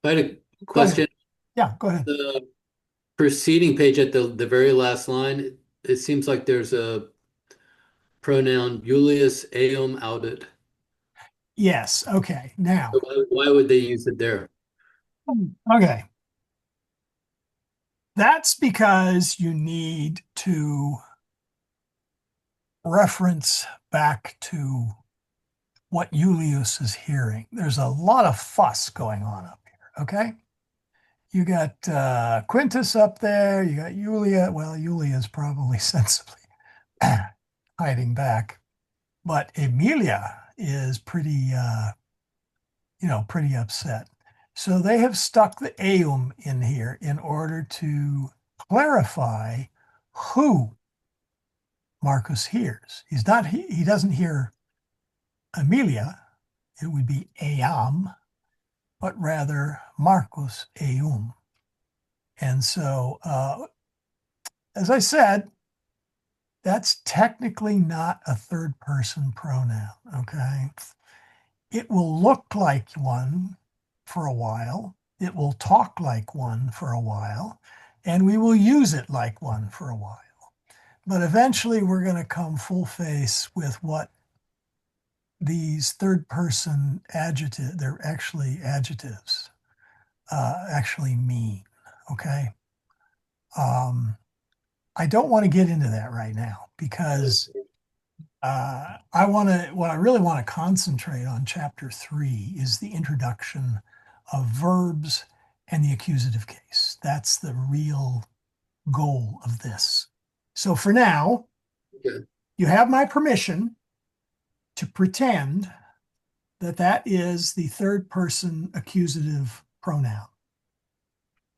I had a question. Yeah, go ahead. The preceding page at the very last line, it seems like there's a pronoun Julius eum audit. Yes. Okay. Now, Why would they use it there? okay. That's because you need to reference back to what Julius is hearing. There's a lot of fuss going on up here. Okay. You got Quintus up there. You got Julia. Well, Julia's probably sensibly hiding back, but Emilia is pretty upset. So they have stuck the eum in here in order to clarify who Marcus hears. He doesn't hear Amelia, it would be eam, but rather Marcus eum. And so, as I said, that's technically not a third person pronoun, okay? It will look like one for a while, it will talk like one for a while, and we will use it like one for a while. But eventually we're going to come full face with what these third person adjectives, they're actually adjectives, actually mean, okay? I don't want to get into that right now because what I really want to concentrate on chapter 3 is the introduction of verbs and the accusative case. That's the real goal of this. So for now, Okay. you have my permission to pretend that that is the third person accusative pronoun,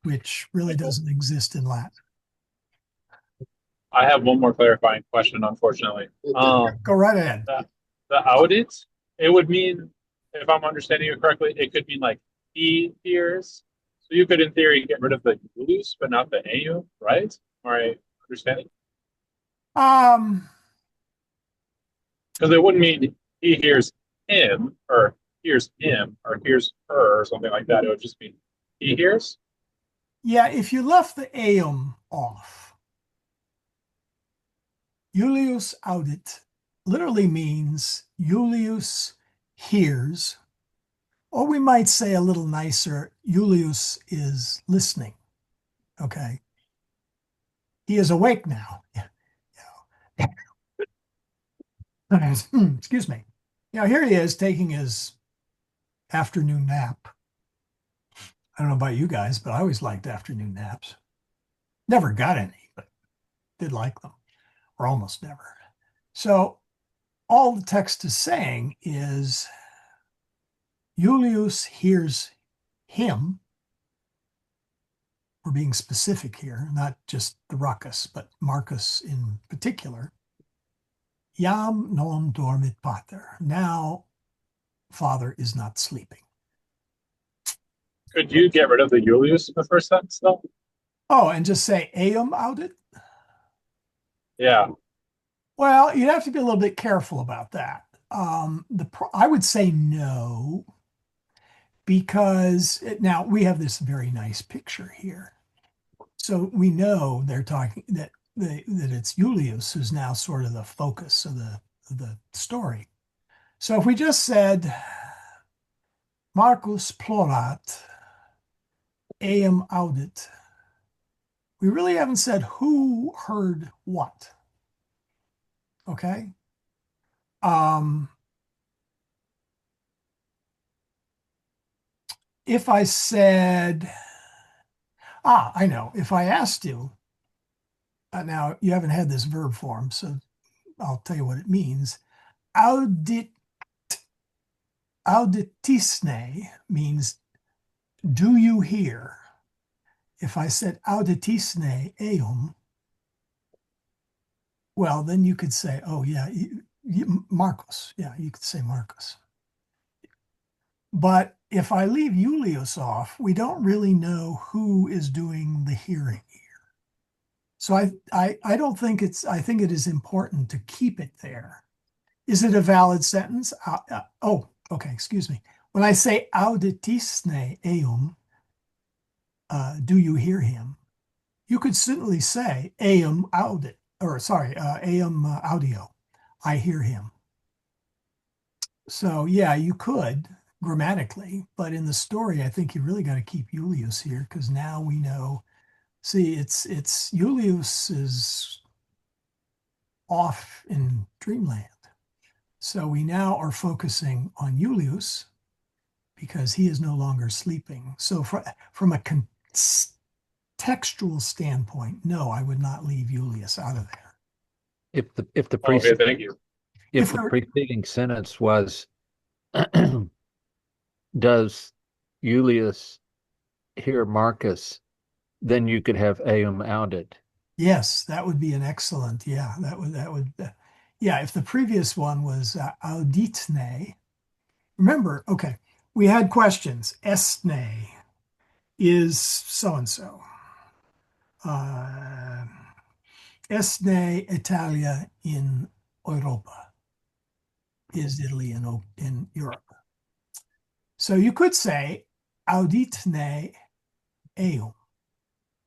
which really doesn't exist in Latin. I have one more clarifying question, unfortunately. Go right ahead. The audit, it would mean, if I'm understanding it correctly, it could mean like he hears. So you could, in theory, get rid of the Julius, but not the AU, right? Am I understanding? Um, Because it wouldn't mean he hears him, or hears him, or hears her, or something like that. It would just mean he hears. yeah, if you left the eum off, Julius audit literally means Julius hears, or we might say a little nicer, Julius is listening. Okay. He is awake now. Excuse me. Here he is taking his afternoon nap. I don't know about you guys, but I always liked afternoon naps. Never got any, but did like them, or almost never. So all the text is saying is Julius hears him. We're being specific here, not just the ruckus, but Marcus in particular. Jam non dormit pater. Now, father is not sleeping. Could you get rid of the Julius in the first sentence, though? Oh, and just say eum audit? Yeah. Well, you'd have to be a little bit careful about that. I would say no, because now we have this very nice picture here. So we know they're talking that it's Julius who's now sort of the focus of the story. So if we just said Marcus plorat eum audit, we really haven't said who heard what. Okay. If I said, I know, if I asked you, now you haven't had this verb form, so I'll tell you what it means. Auditisne means, do you hear? If I said auditisne eum, well, then you could say, oh, yeah, Marcus. Yeah, you could say Marcus. But if I leave Julius off, we don't really know who is doing the hearing here. So I don't think I think it is important to keep it there. Is it a valid sentence? Okay, excuse me. When I say auditisne eum, do you hear him? You could simply say eum audit, or sorry, eum audio. I hear him. So yeah, you could grammatically, but in the story, I think you really got to keep Julius here because now we know. See, it's Julius is off in dreamland. So we now are focusing on Julius because he is no longer sleeping. So from a textual standpoint, no, I would not leave Julius out of there. If the Okay, thank you. if the preceding sentence was does Julius hear Marcus, then you could have eum audit. Yes, that would be an excellent. Yeah, yeah, if the previous one was auditne. Remember, okay, we had questions. Estne is so and so. Estne Italia in Europa. Is Italy in Europe? So you could say auditne eum.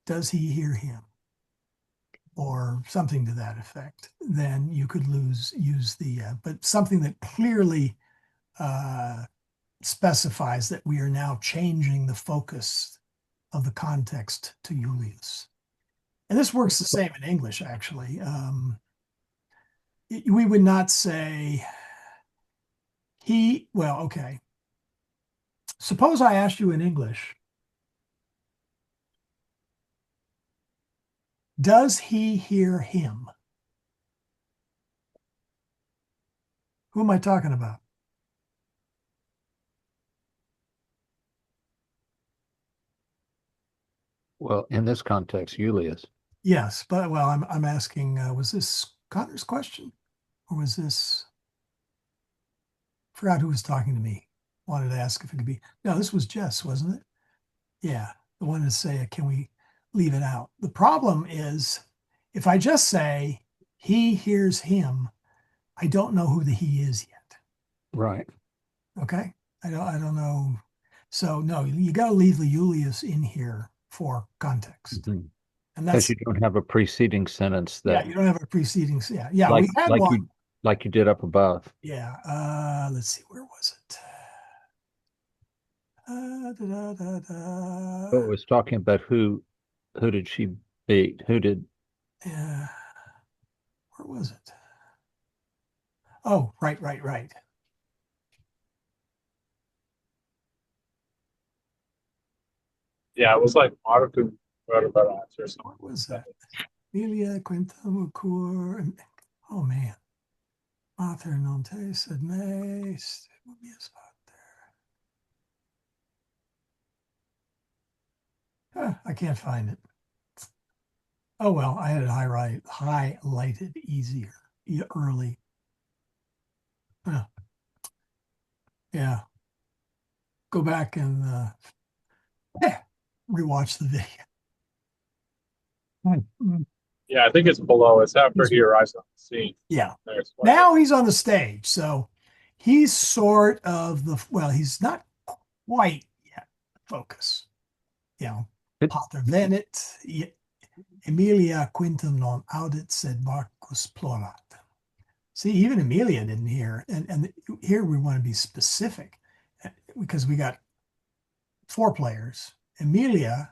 Does he hear him? Or something to that effect. Then you could use the but something that clearly specifies that we are now changing the focus of the context to Julius. And this works the same in English, actually. We would not say he, well, okay. Suppose I asked you in English, does he hear him? Who am I talking about? Well, in this context, Julius. Yes, but well, I'm asking, was this Connor's question? Or was this, forgot who was talking to me. Wanted to ask if it could be, no, this was Jess, wasn't it? Yeah, the one to say, can we leave it out? The problem is, if I just say he hears him, I don't know who the he is yet. Right. Okay, I don't know. So no, you got to leave the Julius in here for context, Mhm. and Because that's you don't have a preceding sentence yeah. that You don't have a preceding. Yeah. like We had like one. you like you did up above. Yeah. Let's see. Where was it? Da, da, da, Oh, da. it was talking about who did she beat? Who did Yeah. Where was it? Oh, right. Yeah, it was like Marco wrote about that or something. What was that? Emilia Quintamucur. Oh man. Mater non te sed me. Would be a spot there. I can't find it. Oh well, I had it highlighted easier early. Yeah. Go back and rewatch the video. Yeah, I think it's below. It's after he arrives on the scene. Yeah. There's Now he's on the stage. So he's sort of well, he's not quite yet focus. You know, it? Pater Venet, Emilia quintum non audit sed Marcus plorat. See, even Emilia didn't hear. And here we want to be specific because we got 4 players. Emilia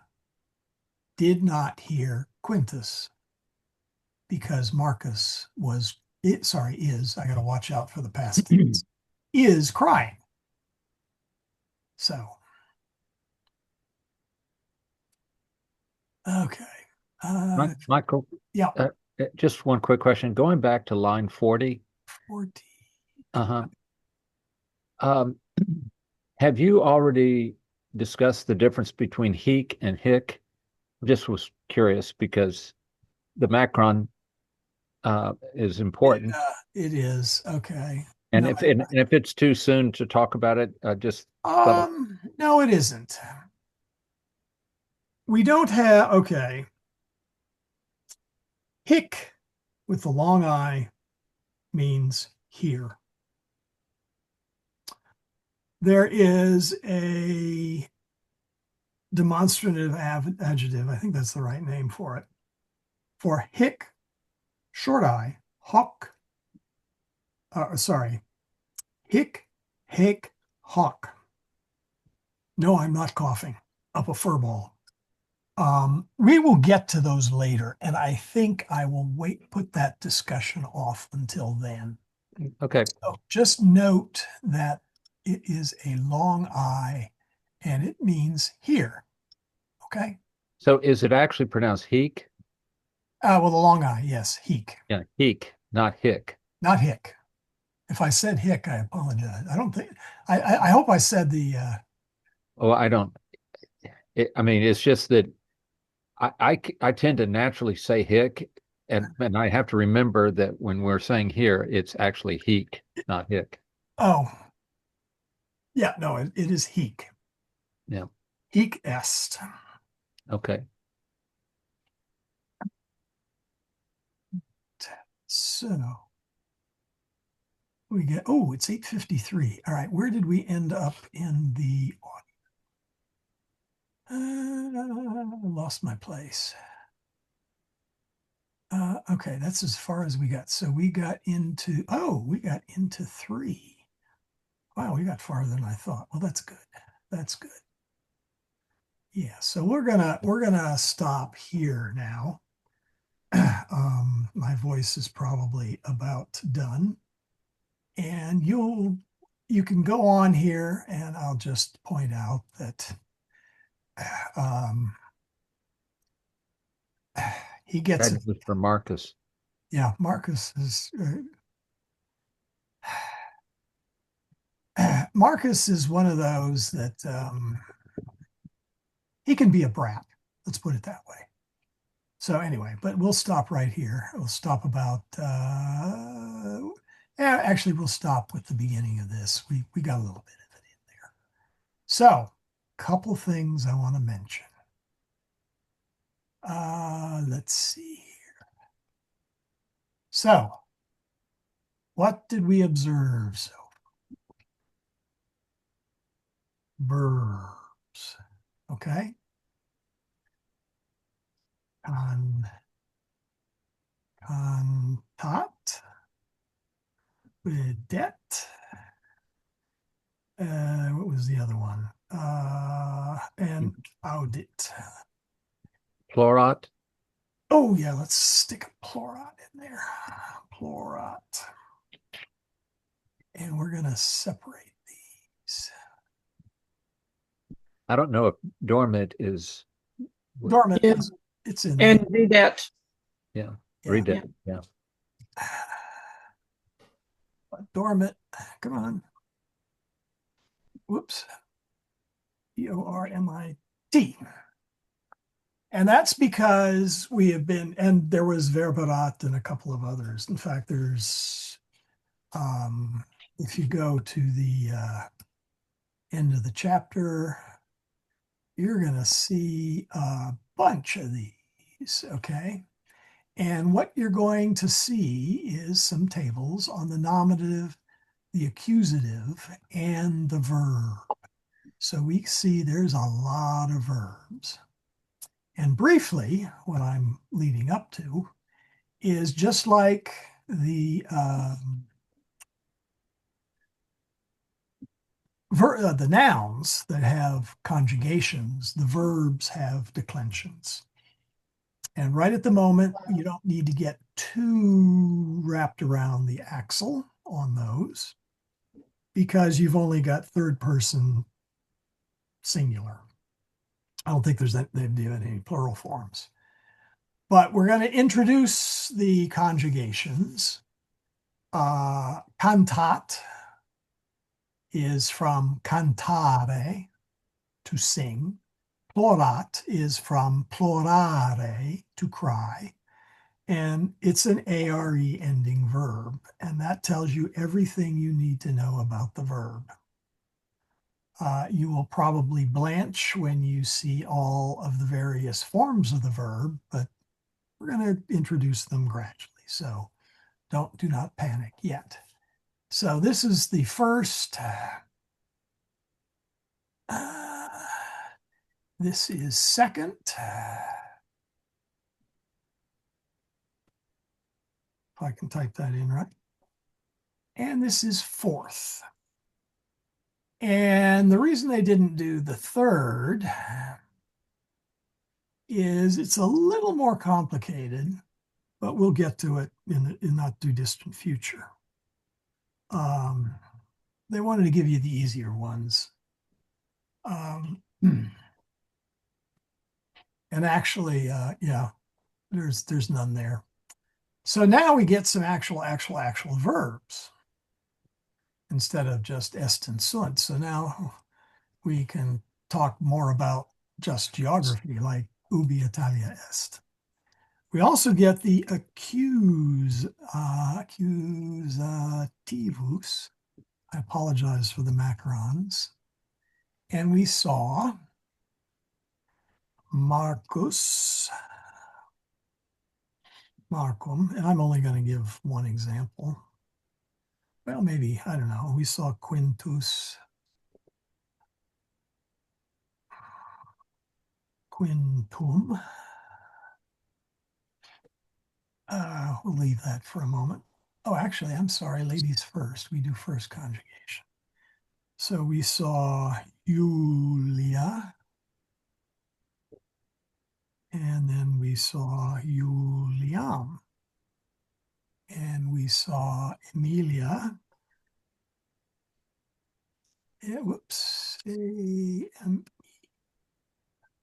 did not hear Quintus because Marcus is, I got to watch out for the past tense, is crying. So, okay. Michael, Yeah. just one quick question. Going back to line 40. 40. Uh-huh. Have you already discussed the difference between heek and hick? Just was curious because the macron is important. It is. Okay. And No, if it's too soon to talk about it, just no, it isn't. We don't have, okay. Hick with the long I means here. There is a demonstrative adjective, I think that's the right name for it, for hick, short I, hawk, hick, hake, hawk. No, I'm not coughing up a fur ball. We will get to those later, and I think I will put that discussion off until then. okay. So just note that it is a long I, and it means here. Okay. So is it actually pronounced heek? Well, the long I, yes, heek. Yeah, heek, not hick. Not hick. If I said hick, I apologize. I don't think I hope I said the Oh, I don't. I mean, it's just that I tend to naturally say hick, and I have to remember that when we're saying here, it's actually heek, not hick. Oh, yeah, no, it is hic. Yeah. Hic est. Okay. So we get, oh, it's 8:53. All right, where did we end up in the audio? I lost my place. Okay, that's as far as we got. So we got into, we got into 3. Wow, we got farther than I thought. Well, that's good. That's good. Yeah, so we're gonna stop here now. My voice is probably about done, and you can go on here, and I'll just point out that um, he gets That it. was for Marcus. Yeah, Marcus is Marcus is one of those that he can be a brat. Let's put it that way. So anyway, but we'll stop right here. We'll stop about yeah, actually we'll stop with the beginning of this. We got a little bit of it in there. So, couple things I want to mention. Let's see here. So, what did we observe? So, verbs. Okay. Contat, vedette. What was the other one? And audit. Plorat. Oh yeah, let's stick a plorat in there. Plorat. And we're gonna separate these. I don't know if dormant is. Dormant Yeah. is it's in And there. do that. Yeah. Yeah. Read it. Yeah. Dormant. Come on. Whoops. Dormit. And that's because we have been, and there was verberat and a couple of others. In fact, there's, if you go to the end of the chapter, you're going to see a bunch of these, okay? And what you're going to see is some tables on the nominative, the accusative, and the verb. So we see there's a lot of verbs. And briefly, what I'm leading up to is just like the nouns that have conjugations, the verbs have declensions. And right at the moment, you don't need to get too wrapped around the axle on those because you've only got third person singular. I don't think there's any plural forms. But we're going to introduce the conjugations. Cantat is from cantare, to sing. Plorat is from plorare, to cry. And it's an ARE ending verb. And that tells you everything you need to know about the verb. You will probably blanch when you see all of the various forms of the verb, but we're going to introduce them gradually. So do not panic yet. So this is the first. This is second. If I can type that in right. And this is fourth. And the reason they didn't do the third is it's a little more complicated, but we'll get to it in not too distant future. They wanted to give you the easier ones. And actually, yeah, there's none there. So now we get some actual verbs instead of just est and sunt. So now we can talk more about just geography, like ubi Italia est. We also get the accusativus. I apologize for the macarons. And we saw Marcus, Marcum, and I'm only going to give one example. Well, maybe, I don't know. We saw Quintus, Quintum. We'll leave that for a moment. Oh, actually, I'm sorry, ladies first. We do first conjugation. So we saw Julia, and then we saw Juliam, and we saw Emilia. Yeah, whoops. There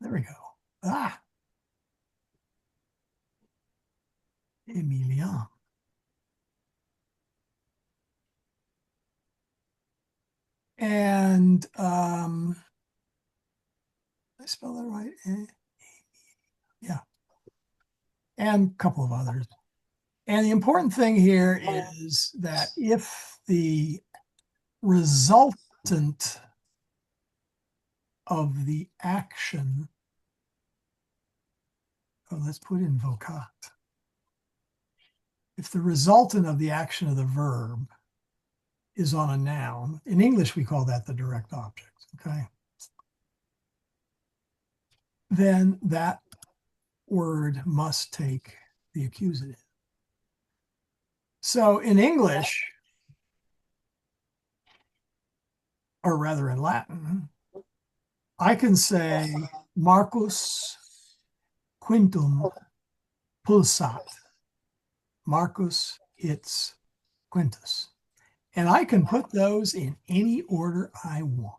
we go. Emilia. And I spell that right? Yeah. And a couple of others. And the important thing here is that if the resultant of the action, let's put in vocat. If the resultant of the action of the verb is on a noun, in English we call that the direct object, okay? Then that word must take the accusative. So in English, or rather in Latin, I can say Marcus quintum pulsat. Marcus hits Quintus. And I can put those in any order I want.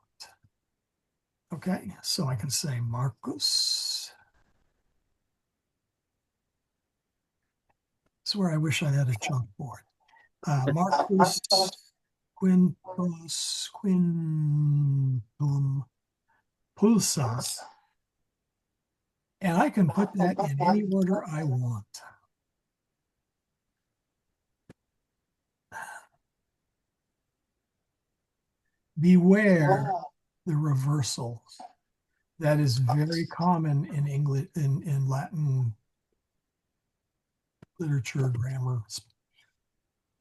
Okay, so I can say Marcus. That's where I wish I had a chalkboard. Marcus Quintus Quintum Pulsat. And I can put that in any order I want. Beware the reversal. That is very common in English, in Latin literature, grammar.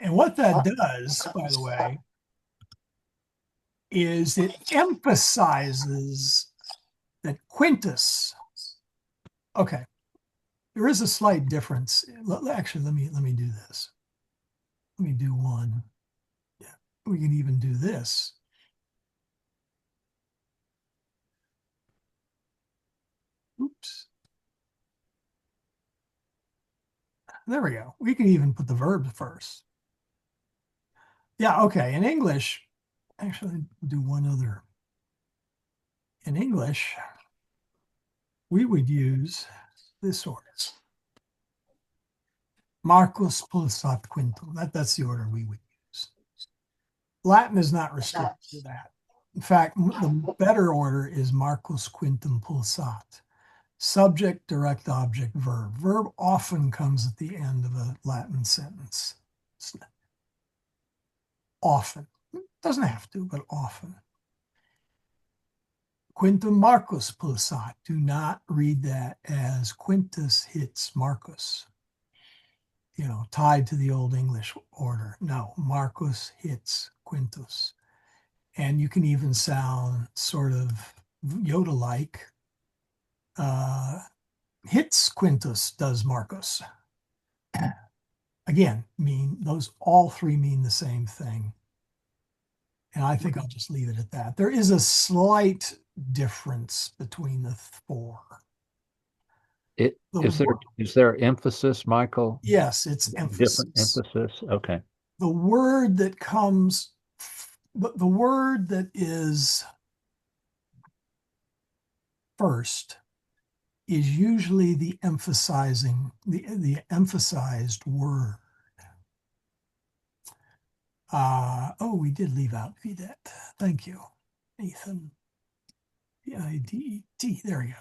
And what that does, by the way, is it emphasizes that Quintus. Okay, there is a slight difference. Actually, let me do this. Let me do one. Yeah, we can even do this. Oops. There we go. We can even put the verb first. Yeah, okay. In English, actually, do one other. In English, we would use this order. Marcus pulsat quintum. That's the order we would use. Latin is not restricted to that. In fact, the better order is Marcus quintum pulsat. Subject, direct object, verb. Verb often comes at the end of a Latin sentence. Often. Doesn't have to, but often. Quintum Marcus pulsat. Do not read that as Quintus hits Marcus. You know, tied to the Old English order. No, Marcus hits Quintus. And you can even sound sort of Yoda-like. Hits Quintus does Marcus. Again, all three mean the same thing. And I think I'll just leave it at that. There is a slight difference between the four. Is there emphasis, Michael? Yes, it's emphasis. Different emphasis. Okay. The word that comes, the word that is first is usually the emphasized word. We did leave out videt. Thank you, Nathan. Videt. There we go.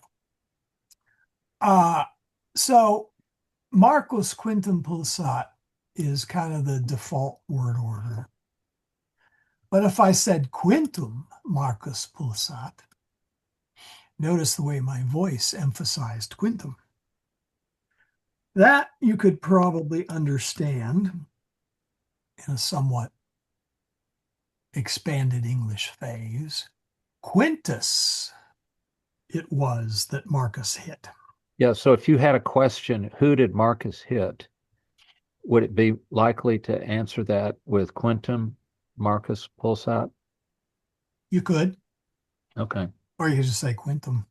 So Marcus Quintum Pulsat is kind of the default word order. But if I said Quintum Marcus Pulsat, notice the way my voice emphasized Quintum. That you could probably understand in a somewhat expanded English phase. Quintus it was that Marcus hit. Yeah, so if you had a question, who did Marcus hit? Would it be likely to answer that with Quintum Marcus Pulsat? You could, Okay. or you could just say Quintum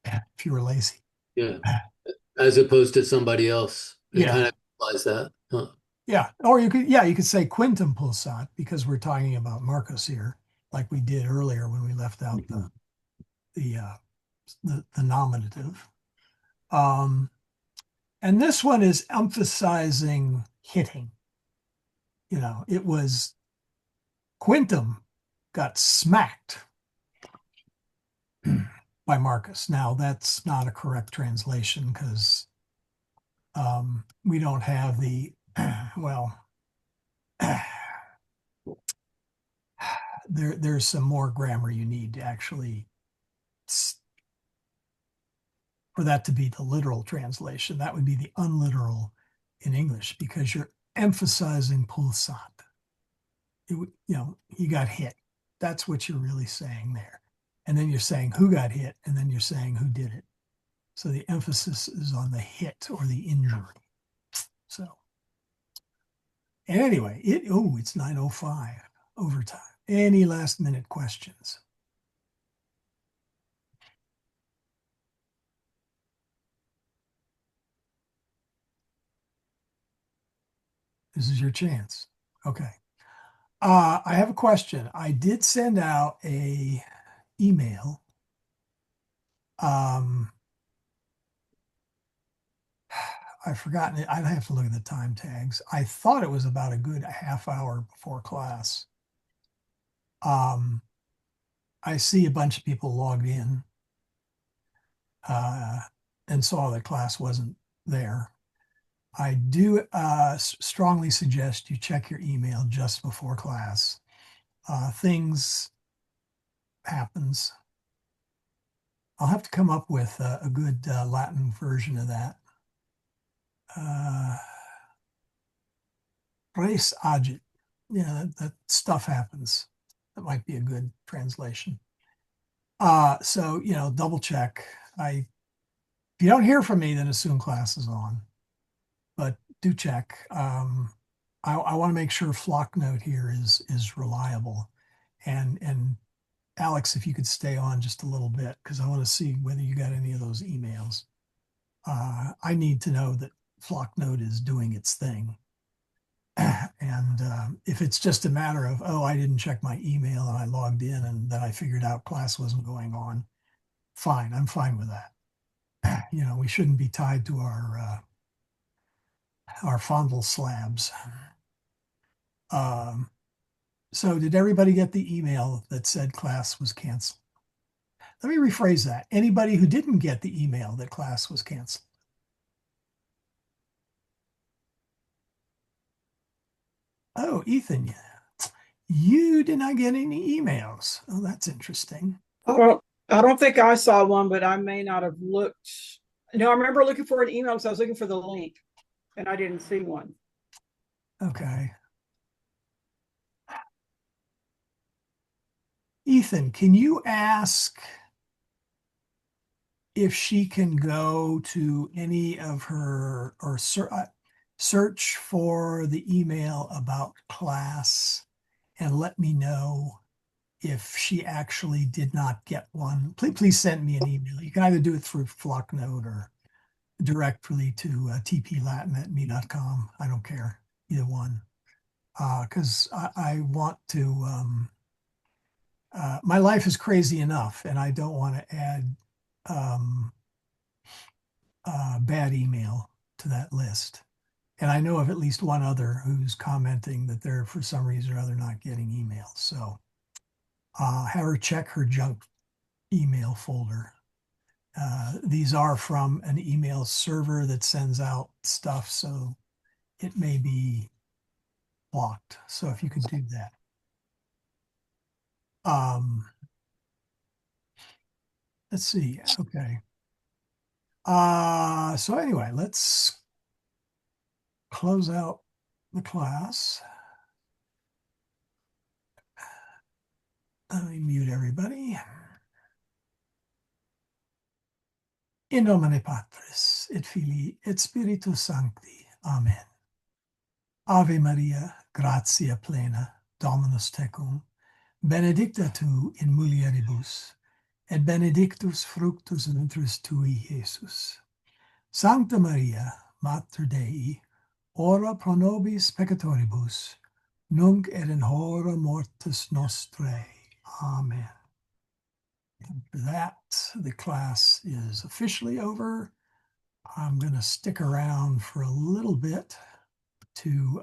if you were lazy. Yeah. As opposed to somebody else. It Yeah. kind of implies that. Huh. Yeah, or you could say Quintum Pulsat because we're talking about Marcus here, like we did earlier when we left out the nominative. And this one is emphasizing hitting. You know, it was Quintum got smacked by Marcus. Now, that's not a correct translation because we don't have the, well, there's some more grammar you need to actually, for that to be the literal translation. That would be the unliteral in English because you're emphasizing pulsat. He got hit. That's what you're really saying there. And then you're saying who got hit, and then you're saying who did it. So the emphasis is on the hit or the injury. So, and anyway, it's 9:05 overtime. Any last minute questions? This is your chance. Okay. I have a question. I did send out a email. I've forgotten it. I'd have to look at the time tags. I thought it was about a good half hour before class. I see a bunch of people logged in and saw that class wasn't there. I do strongly suggest you check your email just before class. Things happens. I'll have to come up with a good Latin version of that. Res agit. Yeah, that stuff happens. That might be a good translation. So, double check. If you don't hear from me, then assume class is on. But do check. I want to make sure Flocknote here is reliable. And Alex, if you could stay on just a little bit, because I want to see whether you got any of those emails. I need to know that Flocknote is doing its thing. And if it's just a matter of, I didn't check my email and I logged in and then I figured out class wasn't going on, fine, I'm fine with that. We shouldn't be tied to our fondle slabs. So did everybody get the email that said class was canceled? Let me rephrase that. Anybody who didn't get the email that class was canceled? Oh, Ethan, you did not get any emails. Oh, that's interesting. I don't think I saw one, but I may not have looked. No, I remember looking for an email because I was looking for the link and I didn't see one. Okay. Ethan, can you ask if she can go to any of her or search for the email about class and let me know if she actually did not get one? Please send me an email. You can either do it through Flocknote or directly to tplatin@me.com. I don't care, either one. Because I want to, my life is crazy enough and I don't want to add bad email to that list. And I know of at least one other who's commenting that they're, for some reason or other, not getting emails. So have her check her junk email folder. These are from an email server that sends out stuff, so it may be blocked. So if you could do that. Let's see. Okay. So anyway, let's close out the class. Let me mute everybody. In nomine Patris et Filii et Spiritus Sancti. Amen. Ave Maria, gratia plena, Dominus tecum, benedicta tu in mulieribus, et benedictus fructus ventris tui, Iesus. Sancta Maria, Mater Dei, ora pro nobis peccatoribus, nunc et in hora mortis nostrae. Amen. After that, the class is officially over. I'm going to stick around for a little bit to